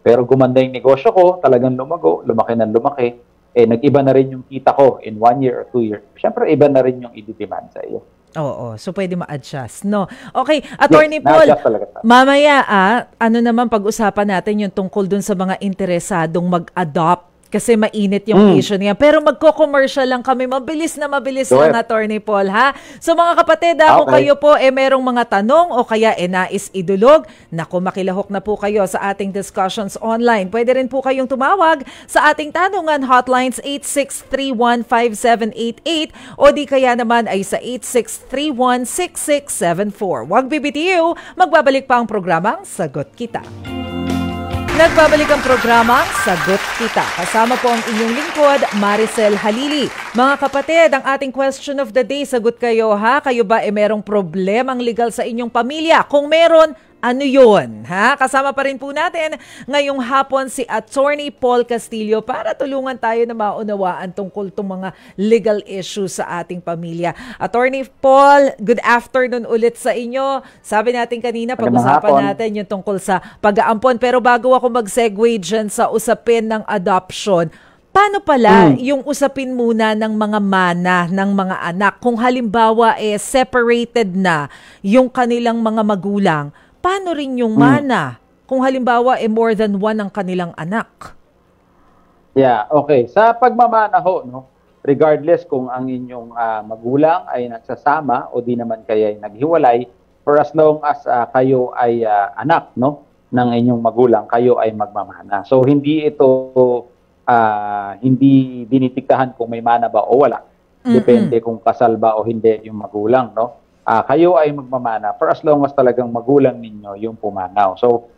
Pero gumanda yung negosyo ko, talagang lumaki ng lumaki, nag-iba na rin yung kita ko in 1 year or 2 years. Siyempre, iba na rin yung i-demand sa iyo. Oo, so pwede ma-adjust, no? Okay, Attorney Paul, mamaya ano naman pag-usapan natin yung tungkol dun sa mga interesadong mag-adopt kasi mainit yung issue niya. Pero magko-commercial lang kami, mabilis lang, Attorney Paul, ha? So mga kapatid, kung kayo po merong mga tanong o kaya nais idulog, naku, makilahok na po kayo sa ating discussions online. Pwede rin po kayong tumawag sa ating tanungan hotlines 86315788 o di kaya naman ay sa 86316674. Huwag bibitiw, magbabalik pa ang programang Sagot Kita. Nagbabalik ang programang Sagot Kita. Kasama po ang inyong lingkod, Maricel Halili. Mga kapatid, ang ating question of the day, sagot kayo ha? Kayo ba merong problemang legal sa inyong pamilya? Kung meron, ano yun? Ha? Kasama pa rin po natin ngayong hapon si Attorney Paul Castillo para tulungan tayo na maunawaan tungkol itong mga legal issues sa ating pamilya. Attorney Paul, good afternoon ulit sa inyo. Sabi natin kanina, pag-usapan natin yung tungkol sa pag-aampon. Pero bago ako mag-segue dyan sa usapin ng adoption, paano pala yung usapin muna ng mga mana ng mga anak? Kung halimbawa separated na yung kanilang mga magulang, paano rin yung mana kung halimbawa more than one ang kanilang anak? Yeah, okay. Sa pagmamana ho, no, regardless kung ang inyong magulang ay nagsasama o di naman kayo ay naghiwalay, for as long as kayo ay anak, no, ng inyong magulang, kayo ay magmamana. So hindi ito hindi dinitiktahan kung may mana ba o wala. Depende kung kasal ba o hindi yung magulang, no? Kayo ay magmamana for as long as talagang magulang ninyo yung pumanaw. So,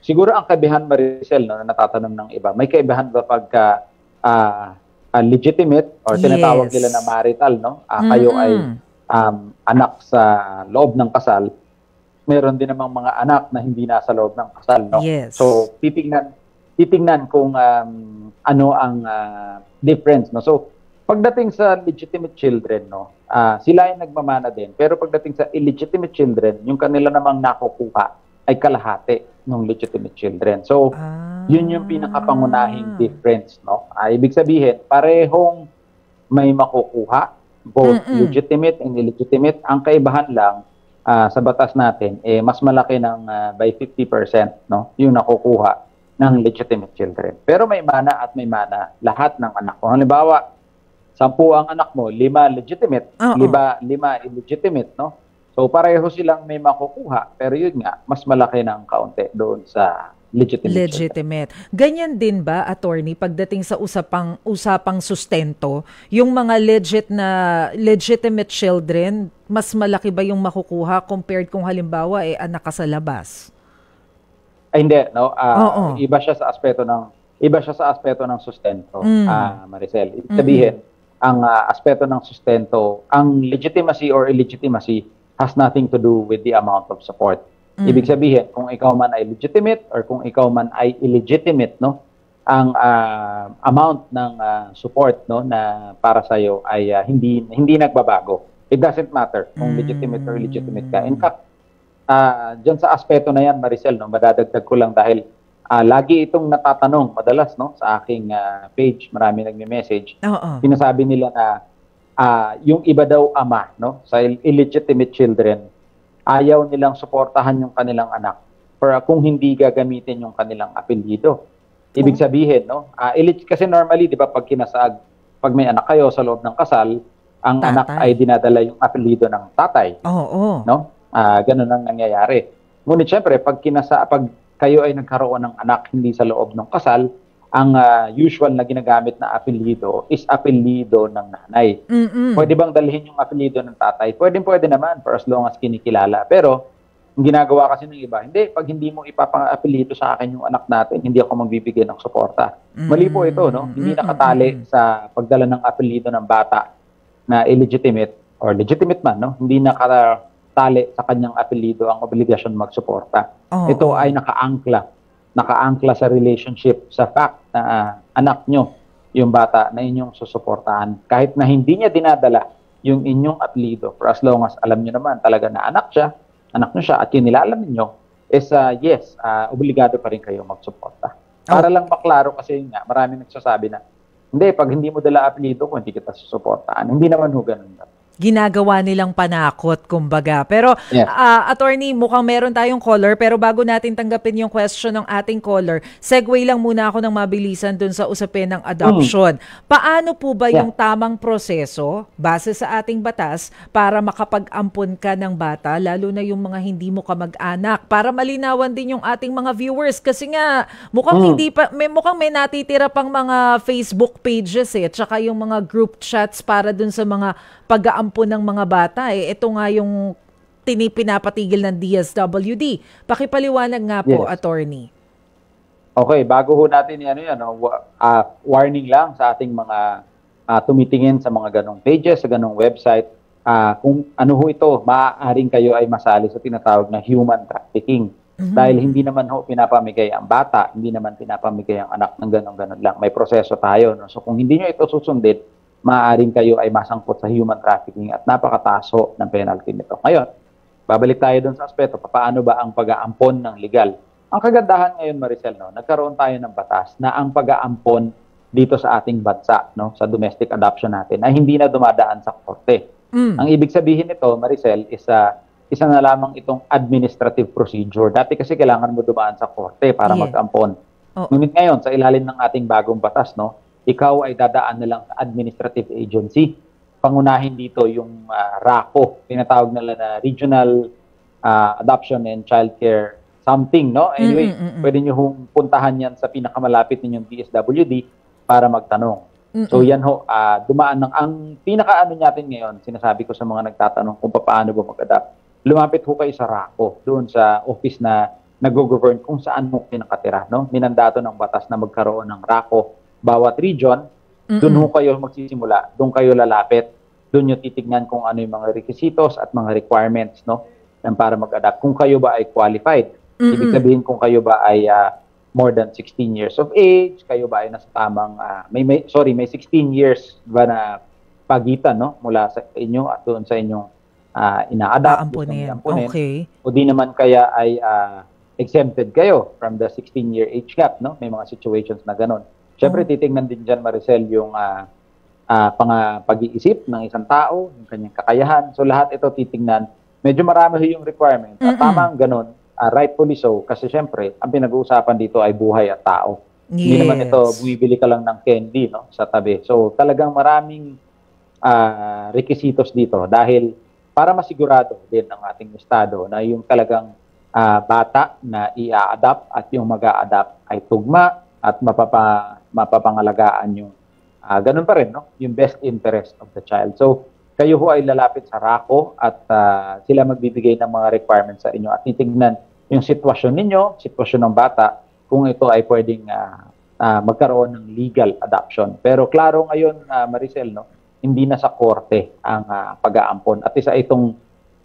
siguro ang kaibahan, Maricel, no, na natatanong ng iba, may kaibahan ba pagka legitimate or tinatawag nila na marital, no? Kayo ay anak sa loob ng kasal, meron din namang mga anak na hindi nasa loob ng kasal, no? Yes. So, titingnan kung ano ang difference, no? So, pagdating sa legitimate children, no, sila ay nagmamana din. Pero pagdating sa illegitimate children, yung kanila namang nakukuha ay kalahati ng legitimate children. So, yun yung pinakapangunahing difference, no? Ibig sabihin, parehong may makukuha, both legitimate and illegitimate. Ang kaibahan lang sa batas natin, mas malaki ng by 50%, no, yung nakukuha ng legitimate children. Pero may mana at may mana lahat ng anak. Kung halimbawa, 10 ang anak mo, 5 legitimate, 5 illegitimate, no? So pareho silang may makukuha, pero yun nga, mas malaki ng kaunti doon sa legitimate. Ganyan din ba, attorney, pagdating sa usapang sustento, yung mga legitimate children, mas malaki ba yung makukuha compared kung halimbawa anak ka sa labas? Ay, hindi, no? Iba siya sa aspeto ng sustento, Maricel. Ibig sabihin, ang aspeto ng sustento, ang legitimacy or illegitimacy has nothing to do with the amount of support. Ibig sabihin, kung ikaw man ay legitimate or kung ikaw man ay illegitimate, no, ang amount ng support, no, na para sa iyo ay hindi nagbabago. It doesn't matter kung legitimate or illegitimate ka. In fact, diyan sa aspeto na yan, Maricel, no, madadagdag ko lang dahil lagi itong natatanong madalas, no, sa aking page, marami nagme-message. Sinasabi nila na yung iba daw ama, no, sa illegitimate children, ayaw nilang suportahan yung kanilang anak kung hindi gagamitin yung kanilang apelyido. Ibig sabihin, no? Kasi normally, di ba, pag may anak kayo sa loob ng kasal, ang Tatay. anak ay dinadala yung apelyido ng tatay. Oo. No? Ganun ang nangyayari. Ngunit syempre, pag kayo ay nagkaroon ng anak hindi sa loob ng kasal, ang usual na ginagamit na apelyido is apelyido ng nanay. Pwede bang dalhin yung apelyido ng tatay? Pwede naman for as long as kinikilala. Pero, ang ginagawa kasi ng iba, hindi, pag hindi mo ipapang-apelyido sa akin yung anak natin, hindi ako magbibigay ng suporta. Mali po ito, no? Hindi nakatali sa pagdala ng apelyido ng bata na illegitimate or legitimate man, no? Hindi nakatali sa kanyang apelyido ang obligasyon magsuporta. Ito ay nakaangkla sa relationship, sa fact na anak nyo, yung bata na inyong susuportahan. Kahit na hindi niya dinadala yung inyong apelyido, for as long as alam nyo naman talaga na anak nyo siya at kinilalaman nyo, is yes, obligado pa rin kayo magsuporta. Para lang maklaro kasi nga, marami nagsasabi na, hindi, pag hindi mo dala apelyido ko, hindi kita susuportahan. Hindi naman ho ganun. Ginagawa nilang panakot, kumbaga. Pero, attorney, mukhang meron tayong caller, pero bago natin tanggapin yung question ng ating caller, segue lang muna ako ng mabilisan dun sa usapin ng adoption. Paano po ba yung tamang proseso, base sa ating batas, para makapag-ampon ka ng bata, lalo na yung mga hindi mo kamag-anak, para malinawan din yung ating mga viewers? Kasi nga, mukhang mukhang may natitira pang mga Facebook pages tsaka yung mga group chats para dun sa mga pag-aampon ng mga bata. Ito nga yung pinapatigil ng DSWD. Pakipaliwanag nga po, attorney. Okay, bago ho natin warning lang sa ating mga tumitingin sa mga ganong pages, sa ganong website, kung ano ho ito, maaaring kayo ay masali sa tinatawag na human trafficking. Dahil hindi naman ho pinapamigay ang bata, hindi naman pinapamigay ang anak ng ganon-ganon lang. May proseso tayo. No? So kung hindi nyo ito susundin, maaaring kayo ay masangkot sa human trafficking at napakataas ng penalty nito. Ngayon, babalik tayo dun sa aspeto, paano ba ang pag-aampon ng legal? Ang kagandahan ngayon, Maricel, nagkaroon tayo ng batas na ang pag-aampon dito sa ating bansa, sa domestic adoption natin, ay hindi na dumadaan sa korte. Ang ibig sabihin nito, Maricel, is isa na lamang itong administrative procedure. Dati kasi kailangan mo dumaan sa korte para mag-ampon. Ngunit ngayon, sa ilalim ng ating bagong batas, ikaw ay dadaan na lang sa administrative agency. Pangunahin dito yung RACO, tinatawag nila na Regional Adoption and Child Care something, Anyway, pwede nyo hong puntahan yan sa pinakamalapit ninyong DSWD para magtanong. So yan ho, dumaan ang pinakaano natin ngayon, sinasabi ko sa mga nagtatanong kung paano ba mag-adopt, lumapit ho kayo sa RACO, doon sa office na nag-govern kung saan mo pinakatira, Minandato ng batas na magkaroon ng RACO bawat region, doon ho kayo magsisimula, doon kayo lalapit, doon nyo titignan kung ano yung mga requisitos at mga requirements, para mag-adopt. Kung kayo ba ay qualified, ibig sabihin kung kayo ba ay more than 16 years of age, kayo ba ay nasa tamang, may 16 years ba na pagitan, mula sa inyo at doon sa inyong ina-adopt, Okay. O di naman kaya ay exempted kayo from the 16-year age gap, May mga situations na ganun. Siyempre, titingnan din dyan, Maricel, yung pag-iisip ng isang tao, yung kanyang kakayahan. So, lahat ito titingnan. Medyo marami yung requirement. At tamang ganun, rightfully so, kasi siyempre, ang pinag-uusapan dito ay buhay at tao. Hindi naman ito, bumibili ka lang ng candy sa tabi. So, talagang maraming requisitos dito dahil para masigurado din ng ating estado na yung talagang bata na i-adopt at yung mag-a-adopt ay tugma at mapapangalagaan yung ganun pa rin, yung best interest of the child. So, kayo ho ay lalapit sa RACO at sila magbibigay ng mga requirements sa inyo at titignan yung sitwasyon ninyo, sitwasyon ng bata, kung ito ay pwedeng magkaroon ng legal adoption. Pero klaro ngayon, Maricel, hindi na sa korte ang pag-aampon. At isa itong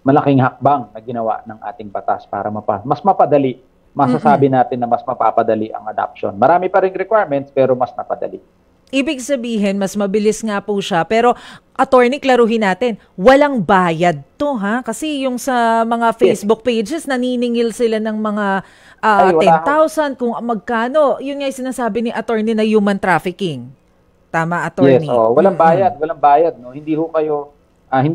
malaking hakbang na ginawa ng ating batas para mas mapadali. Masasabi natin na mas mapapadali ang adoption. Marami pa ring requirements pero mas napadali. Ibig sabihin, mas mabilis nga po siya. Pero, attorney, klaruhin natin, walang bayad to, Kasi yung sa mga Facebook pages, naniningil sila ng mga 10,000 kung magkano. Yun nga yung sinasabi ni attorney na human trafficking. Tama, attorney? Yes, walang bayad, walang bayad. Hindi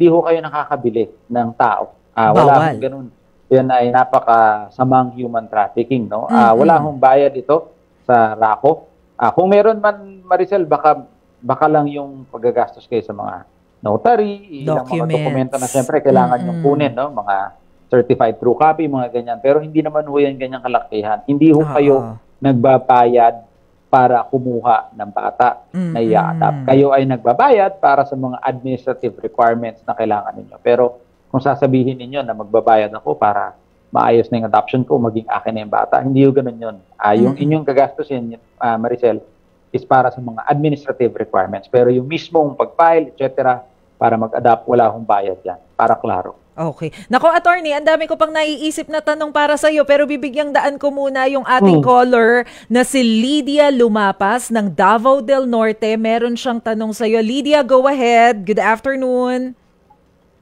ho kayo nakakabili ng tao. Wala Bawal. hong ganun. Yan ay napakasamang human trafficking, no? Wala hong bayad ito sa RACO. Kung meron man, Maricel, baka lang yung paggagastos kayo sa mga notary, ilang mga dokumento na siyempre kailangan yung kunin, no? Mga certified true copy, mga ganyan. Pero hindi naman ho yan ganyang kalakihan. Hindi ho kayo nagbabayad para kumuha ng bata na i-adapt. Kayo ay nagbabayad para sa mga administrative requirements na kailangan ninyo. Pero kung sasabihin ninyo na magbabayad ako para maayos na yung adoption ko, maging akin na yung bata, hindi yung ganun yun. Yung inyong gagastusin, Maricel, is para sa mga administrative requirements. Pero yung mismong pag-file, etc., para mag-adopt, wala akong bayad yan. Para klaro. Okay. Nako, attorney, ang dami ko pang naiisip na tanong para sa iyo, pero bibigyang daan ko muna yung ating caller na si Lydia Lumapas ng Davao del Norte. Meron siyang tanong sa iyo. Lydia, go ahead. Good afternoon.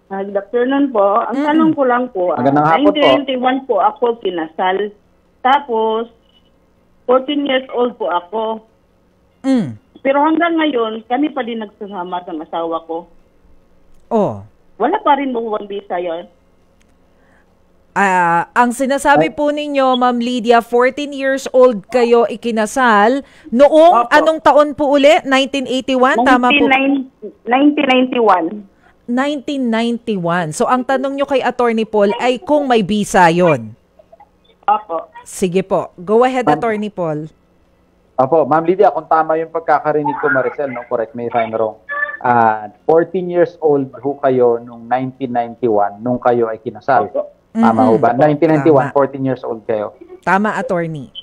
Good afternoon po. Ang tanong ko lang po, Magandang hapon po. 1991 po ako kinasal. Tapos, 14 years old po ako. Pero hanggang ngayon, kami pa din nagsasama ng asawa ko. Oh. Wala pa rin buwang visa yun. Ang sinasabi po ninyo, Ma'am Lydia, 14 years old kayo ikinasal. Noong anong taon po uli? 1981? Tama po? 1991. 1991. So, ang tanong nyo kay Attorney Paul ay kung may visa yon. Opo. Sige po. Go ahead, Attorney Paul. Opo, Ma'am Lydia, kung tama yung pagkakarinig ko, Maricel, no? Correct me if I'm wrong. 14 years old ho kayo nung 1991 nung kayo ay kinasal. Tama ho ba? 1991, 14 years old kayo. Tama, attorney.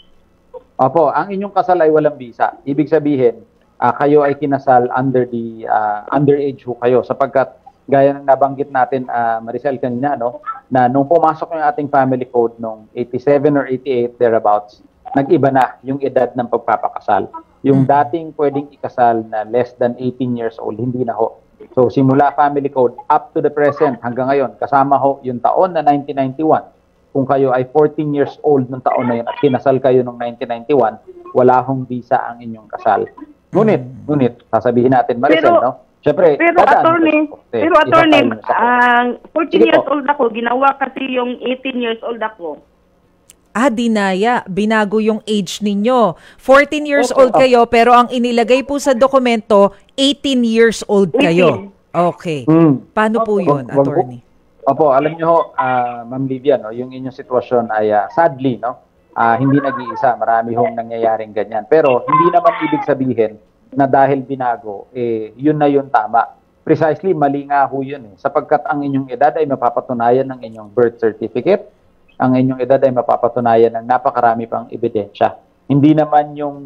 Opo, ang inyong kasal ay walang visa. Ibig sabihin, kayo ay kinasal under the underage ho kayo sapagkat gaya ng nabanggit natin, Maricel, kanina, no, na nung pumasok yung ating family code nung 87 or 88 thereabouts, nag-iba na yung edad ng pagpapakasal. Yung dating pwedeng ikasal na less than 18 years old, hindi na ho. So, simula family code up to the present, hanggang ngayon, kasama ho yung taon na 1991. Kung kayo ay 14 years old nung taon na yun at kinasal kayo nung 1991, wala hong visa ang inyong kasal. Ngunit, sasabihin natin, Maricel, no? Siyempre, pero attorney, 14 years old ako, ginawa kasi yung 18 years old ako. Dinaya. Binago yung age ninyo. 14 years old kayo, pero ang inilagay po sa dokumento, 18 years old kayo. Okay. Paano po yun, attorney? Opo, alam nyo ho, Ma'am Livia, no, yung inyong sitwasyon ay sadly, no, hindi nag-iisa. Marami hong nangyayaring ganyan. Pero hindi naman ibig sabihin na dahil binago, yun na yun tama. Precisely, mali nga ho yun. Sapagkat ang inyong edad ay mapapatunayan ng inyong birth certificate. Ang inyong edad ay mapapatunayan ng napakarami pang ebidensya. Hindi naman yung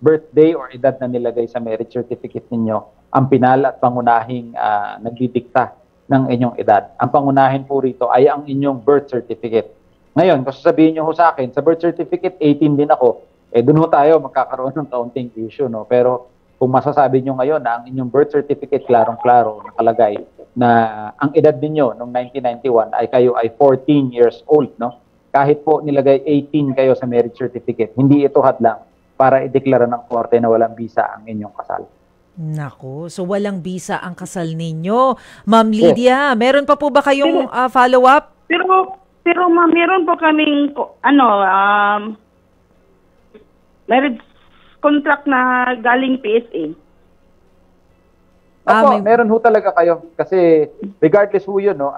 birthday or edad na nilagay sa marriage certificate ninyo ang pinal at pangunahing nagdidikta ng inyong edad. Ang pangunahin po rito ay ang inyong birth certificate. Ngayon, kung sasabihin nyo ho sa akin, sa birth certificate, 18 din ako, dun ho tayo magkakaroon ng kaunting issue, no? Pero kung masasabi nyo ngayon na ang inyong birth certificate klarong-klaro nakalagay na ang edad ninyo noong 1991 ay kayo ay 14 years old, no? Kahit po nilagay 18 kayo sa marriage certificate, hindi ito hadlang para ideklara ng korte na walang visa ang inyong kasal. Naku, so walang visa ang kasal ninyo. Ma'am Lydia, meron pa po ba kayong follow-up? Pero ma'am, meron po kaming marriage contract na galing PSA. Opo, meron ho talaga kayo. Kasi regardless ho yun, no,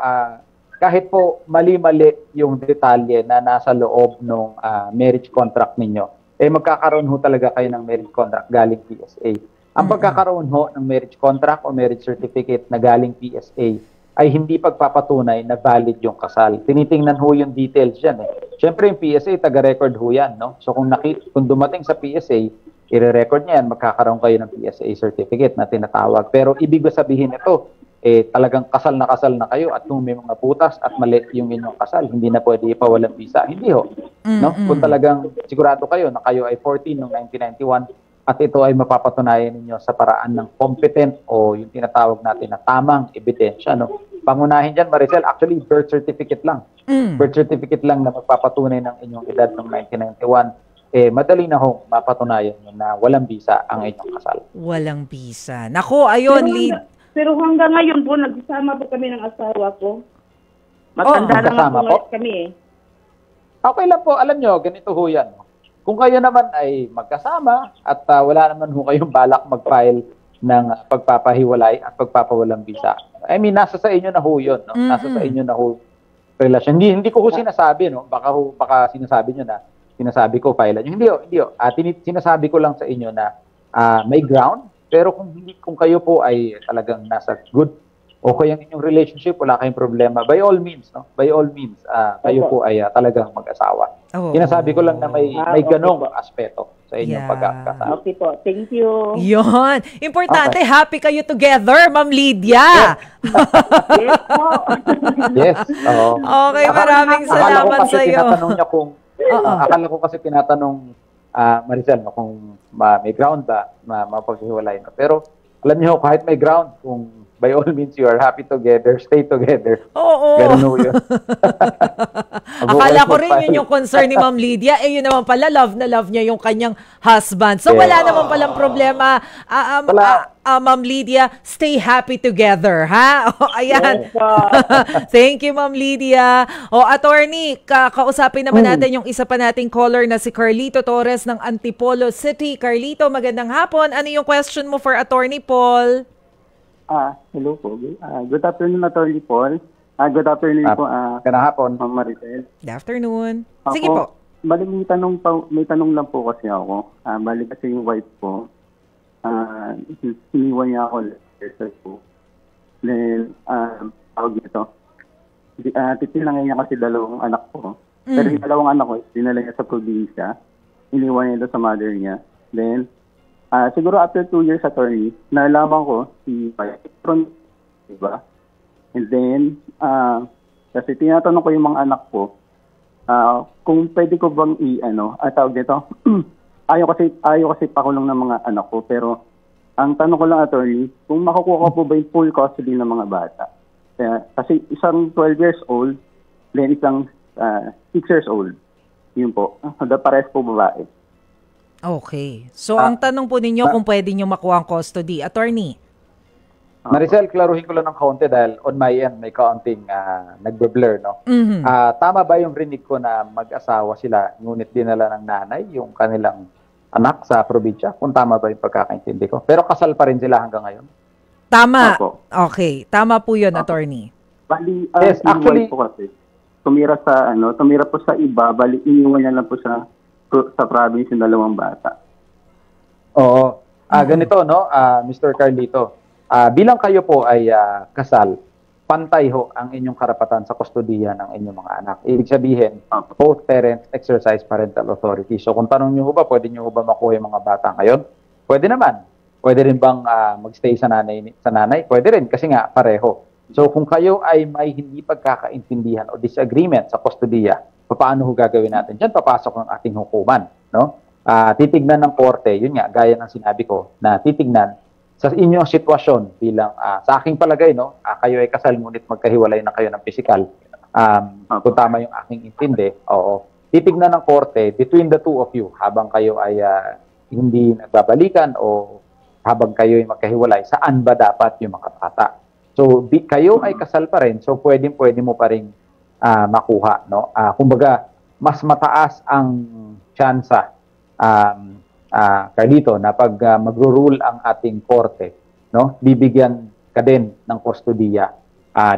kahit po mali-mali yung detalye na nasa loob ng marriage contract ninyo, magkakaroon ho talaga kayo ng marriage contract galing PSA. Ang pagkakaroon ho ng marriage contract o marriage certificate na galing PSA ay hindi pagpapatunay na valid yung kasal. Tinitingnan ho yung details yan. Siyempre yung PSA, taga-record ho yan. No? So kung dumating sa PSA, i-record niya yan, magkakaroon kayo ng PSA certificate na tinatawag. Pero ibig sabihin ito, talagang kasal na kayo at kung may mga putas at mali yung inyong kasal, hindi na pwede ipawalang visa. Hindi ho. No? Kung talagang sigurado kayo na kayo ay 14 noong 1991 at ito ay mapapatunayan ninyo sa paraan ng competent o yung tinatawag natin na tamang ebidensya. No? Pangunahin dyan, Maricel, actually birth certificate lang. Birth certificate lang na magpapatunay ng inyong edad noong 1991. Madali na ho mapatunayan na walang visa ang inyong kasal. Walang visa. Nako, ayun, Pero hanggang ngayon po, nagsasama po kami ng asawa ko. Matanda lang magkasama ako po? kami eh. Okay lang po, alam nyo, ganito ho yan. Kung kayo naman ay magkasama at wala naman ho kayong balak mag-file ng pagpapahiwalay at pagpapawalang visa, I mean, nasa sa inyo na ho yun. No? Nasa sa inyo na ho relasyon. Hindi ko ho sinasabi, no? Baka sinasabi nyo na, sinasabi ko, file nyo. Hindi ho. Sinasabi ko lang sa inyo na may ground, pero kung kayo po ay talagang nasa good, okay ang inyong relationship, wala kayong problema, by all means, no? By all means, kayo po ay talagang mag-asawa. Sinasabi ko lang na may ganong aspeto sa inyong pagkakasama. Okay po, thank you. Yun. Importante, happy kayo together, Ma'am Lydia. Yes po. Yes. Oo. Okay, maraming salamat sa iyo. Akala ko kasi tinatanong Maricel, no, kung may ground ba, mapaghiwalay. No? Pero alam niyo, kahit may ground, kung by all means you are happy together, stay together. Oo. Ganun ho yun. Akala ko rin yun yung concern ni Ma'am Lydia. Yun naman pala, love na love niya yung kanyang husband. So wala naman palang problema. Ma'am Lydia, stay happy together, ha? Ayan. Thank you, Ma'am Lydia. Attorney, kausapin naman natin yung isa pa nating caller na si Carlito Torres ng Antipolo City. Carlito, magandang hapon. Ano yung question mo for Attorney Paul? Hello po. Good afternoon, Attorney Paul. Good afternoon po. Ganang hapon. Ma'am Maricel. Good afternoon. Sige po. Bali, may tanong lang po kasi ako. Bali kasi yung wife ko, hiniwan niya ako letter po. Then, tawag nito. Titinangin niya kasi dalawang anak ko. Pero yung dalawang anak ko, dinala niya sa probinsya. Iniwan niya doon sa mother niya. Then, siguro after 2 years, attorney, nalaman ko si Patron, diba? And then, kasi tinatanong ko yung mga anak ko, kung pwede ko bang tawag dito, ayaw kasi pakulong ng mga anak ko, pero ang tanong ko lang, attorney, kung makukuha ko po ba yung full custody ng mga bata? Kasi isang 12 years old, then isang 6 years old. Yun po. Pares po babae. Okay. So, ang tanong po ninyo kung pwede nyo makuha ang custody. Attorney? Maricel, klaruhin ko lang ng kaunti dahil on my end may kaunting nagbe-blur, no? Tama ba yung rinig ko na mag-asawa sila, ngunit dinala ng nanay yung kanilang anak sa probinsya? Kung tama ba yung pagkakaintindi ko? Pero kasal pa rin sila hanggang ngayon? Tama. Okay. Tama po yun, Attorney. Bali, yes, actually, po kasi, tumira po sa iba, bali, iniwan niya lang po sa province yung dalawang bata. Oo. Ganito, no, Mr. Carlito. Bilang kayo po ay kasal, pantay ho ang inyong karapatan sa kustodiya ng inyong mga anak. Ibig sabihin, both parents exercise parental authority. So kung tanong nyo ba, pwede nyo ba makuha yung mga bata ngayon? Pwede naman. Pwede rin bang magstay sa nanay? Pwede rin, kasi nga pareho. So kung kayo ay may hindi pagkakaintindihan o disagreement sa kustodiya, paano ho gagawin natin? Diyan papasok ang ating hukuman, no? Titignan ng korte, yun nga, gaya ng sinabi ko, na titignan sa inyong sitwasyon bilang, sa aking palagay, no, kayo ay kasal, ngunit magkahiwalay na kayo ng physical. Kung tama yung aking intindi, titignan ng korte between the two of you, habang kayo ay hindi nagbabalikan o habang kayo ay magkahiwalay, saan ba dapat yung mga bata? So, kayo ay kasal pa rin, so pwede mo pa rin makuha, no? Kumbaga, mas mataas ang tsansa, Carlito, na pag magro-rule ang ating korte, no? Bibigyan ka din ng kustodiya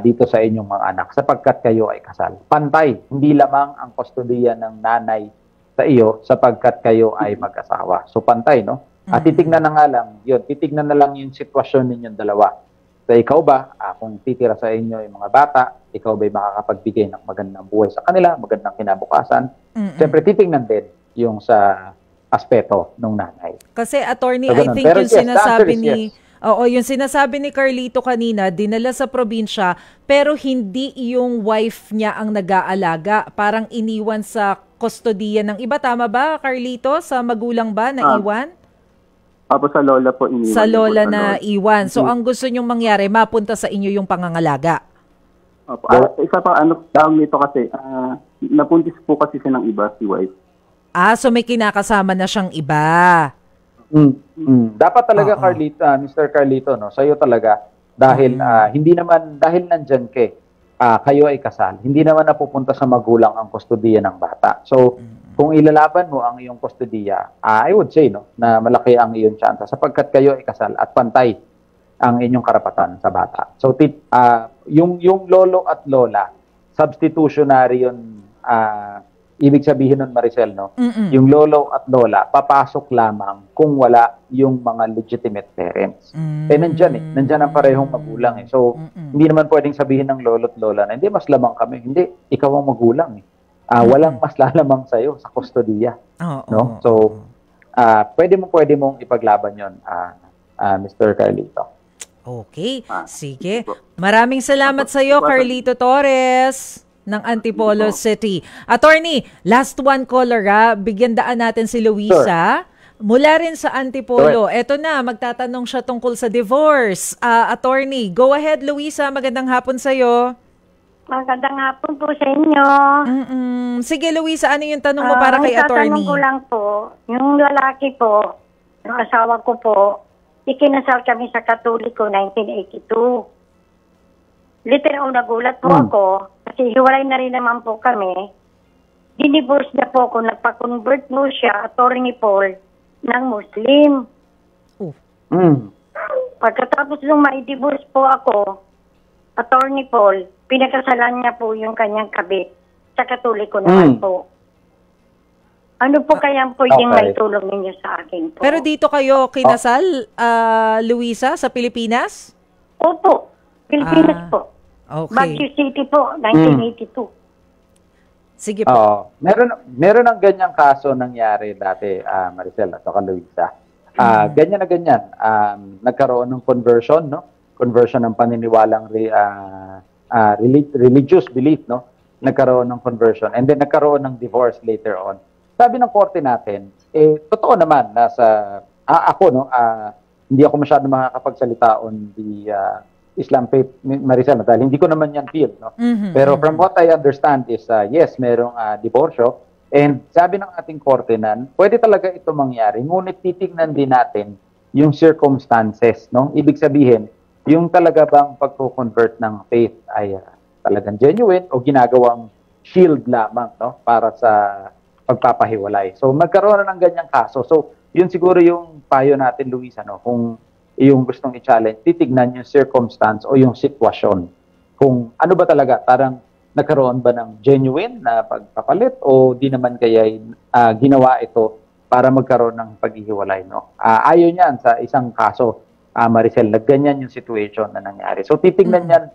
dito sa inyong mga anak sapagkat kayo ay kasal. Pantay, hindi lamang ang kustodiya ng nanay sa iyo sapagkat kayo ay mag-asawa. So pantay, no? Titignan na nga lang, titignan na lang yung sitwasyon ninyong dalawa. So ikaw ba, kung titira sa inyo yung mga bata, ikaw ba'y makakapagbigay ng magandang buhay sa kanila, magandang kinabukasan? Siyempre, titignan din yung sa aspeto ng nanay. Kasi, Attorney, so, I think pero yung sinasabi ni... Yes. yung sinasabi ni Carlito kanina, dinala sa probinsya, pero hindi yung wife niya ang nag-aalaga. Parang iniwan sa kustodiya ng iba. Tama ba, Carlito? Sa magulang ba na iwan? Apo, sa lola po iniwan. Sa lola na iwan. So, ang gusto nyong mangyari, mapunta sa inyo yung pangangalaga. Opo. Isa pa, tawag nito kasi, napuntis po kasi siya ng iba, si wife. So may kinakasama na siyang iba. Dapat talaga, Carlito, Mr. Carlito, no, sa'yo talaga, dahil hindi naman, dahil nandyan ka, kayo ay kasal, hindi naman napupunta sa magulang ang kustodiya ng bata. So, kung ilalaban mo ang iyong kustodiya, I would say na malaki ang iyong tsansa sapagkat kayo ay kasal at pantay ang inyong karapatan sa bata. So, yung lolo at lola, substitutionary yun, ibig sabihin nun, Maricel, yung lolo at lola, papasok lamang kung wala yung mga legitimate parents. Nandyan ang parehong magulang. So, hindi naman pwedeng sabihin ng lolo at lola na, hindi, mas lamang kami. Hindi, ikaw ang magulang. Walang mas lalamang sa'yo sa kustodiya. No? So, pwede mong ipaglaban yun, Mr. Carlito. Okay, sige. Maraming salamat sa iyo, Carlito Torres ng Antipolo City. Attorney, last one caller bigyan daan natin si Luisa. Sure. Mula rin sa Antipolo. Sure. Eto na, magtatanong siya tungkol sa divorce. Attorney, go ahead Luisa, magandang hapon sa iyo. Magandang hapon po sa inyo. Sige Luisa, ano yung tanong mo para kay attorney? Tatanong ko lang po, yung lalaki po, yung asawa ko po, ikinasal kami sa Katoliko 1982. Later on, nagulat po ako, kasi hiwalay na rin naman po kami. Dinivorce na po ako, nagpa-convert mo siya, Attorney Paul, ng Muslim. Pagkatapos nung ma-divorce po ako, Attorney Paul, pinakasalan niya po yung kanyang kabit. Sa Katoliko naman po. Ano po kayang pwedeng may tulong ninyo sa akin po? Pero dito kayo kinasal, Luisa, sa Pilipinas? Opo, Pilipinas po. Okay. Baguio City po, 1982. Sige po. Meron ng ganyang kaso nangyari dati, Maricel at Luisa. Ganyan na ganyan. Nagkaroon ng conversion, no? Conversion ng paniniwalang religious belief, no? Nagkaroon ng conversion. And then nagkaroon ng divorce later on. Sabi ng korte natin, totoo naman, hindi ako masyado makakapagsalita on the Islam faith, Maricel, dahil hindi ko naman yan feel. No? Pero from what I understand is, yes, merong diborsyo. And sabi ng ating korte na, pwede talaga ito mangyari. Ngunit titignan din natin yung circumstances. No? Ibig sabihin, yung talaga bang pagko-convert ng faith ay talagang genuine o ginagawang shield lamang, no? Para sa pagpapahiwalay. So, magkaroon na ng ganyang kaso. So, yun siguro yung payo natin, Luisa, no? Kung yung gustong i-challenge, titignan yung circumstance o yung sitwasyon. Kung ano ba talaga, parang nagkaroon ba ng genuine na pagpapalit o di naman kaya ginawa ito para magkaroon ng paghihiwalay, no? Ayon yan sa isang kaso, Maricel, nagganyan yung situation na nangyari. So, titignan yan,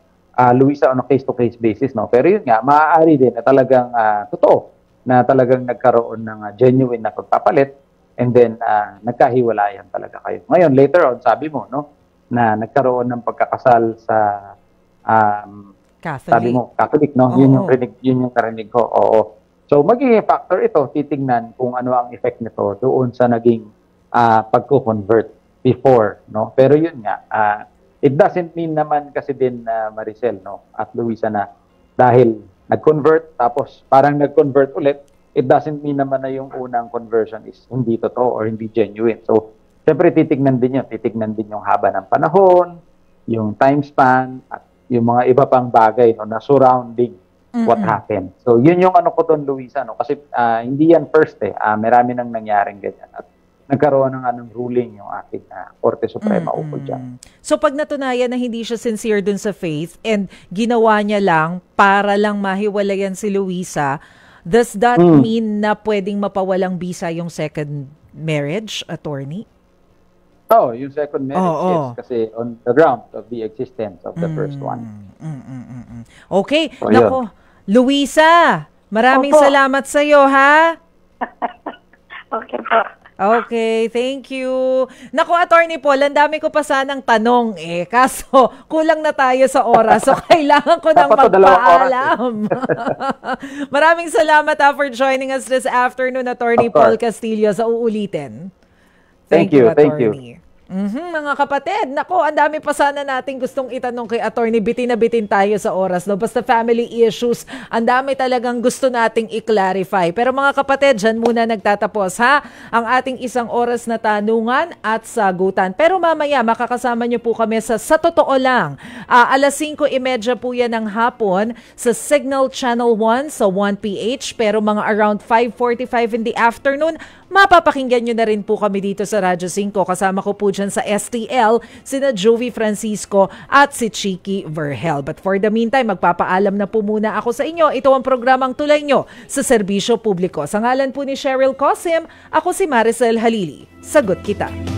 Luisa, on a case-to-case basis, no? Pero yun nga, maaari din na talagang totoo na talagang nagkaroon ng genuine na pagpapalit and then nagkahiwalayan talaga kayo. Ngayon, later on, sabi mo, no, na nagkaroon ng pagkakasal sa Catholic. Sabi mo, Catholic, no? Yun yung narinig ko. Oo. So, magiging factor ito, titignan kung ano ang effect nito doon sa naging pagko-convert before, no? Pero yun nga, it doesn't mean naman kasi din, Maricel, no, at Luisa, na dahil nag-convert, tapos parang nag-convert ulit, it doesn't mean naman na yung unang conversion is hindi totoo or hindi genuine. So, siyempre titignan din yun. Titignan din yung haba ng panahon, yung time span, at yung mga iba pang bagay, no, na surrounding what happened. So, yun yung ano ko doon, Luisa, no? Kasi hindi yan first marami nang nangyaring ganyan. At nagkaroon ng anong ruling yung ating Korte Suprema ukol dyan. So pag natunayan na hindi siya sincere dun sa faith and ginawa niya lang para lang mahiwalayan si Luisa, does that mean na pwedeng mapawalang bisa yung second marriage, attorney? Oh, yung second marriage, yes, kasi on the ground of the existence of the first one. Okay. So, Nako, Luisa, maraming salamat sa iyo, ha? Okay po. Okay, thank you. Naku, Attorney Paul, ang dami ko pa sanang tanong kaso kulang na tayo sa oras. So, kailangan ko nang magpaalam. Maraming salamat for joining us this afternoon, Attorney Paul Castillo, sa uulitin. Thank you, Attorney. Mga kapatid, nako, ang dami pa sana nating gustong itanong kay Attorney. Bitin na bitin tayo sa oras, no? Basta family issues, ang dami talagang gusto nating i-clarify. Pero mga kapatid, dyan muna nagtatapos, ha? Ang ating isang oras na tanungan at sagutan. Pero mamaya, makakasama nyo po kami sa totoo lang. Alas 5:30 po yan ng hapon sa Signal Channel 1 sa 1PH. Pero mga around 5:45 in the afternoon, mapapakinggan nyo na rin po kami dito sa Radyo 5. Kasama ko po dyan sa STL, sina Jovi Francisco at si Chicky Verhel. But for the meantime, magpapaalam na po muna ako sa inyo. Ito ang programang Tulay Nyo sa Serbisyo Publiko. Sa ngalan po ni Cheryl Cosim, ako si Maricel Halili. Sagot kita.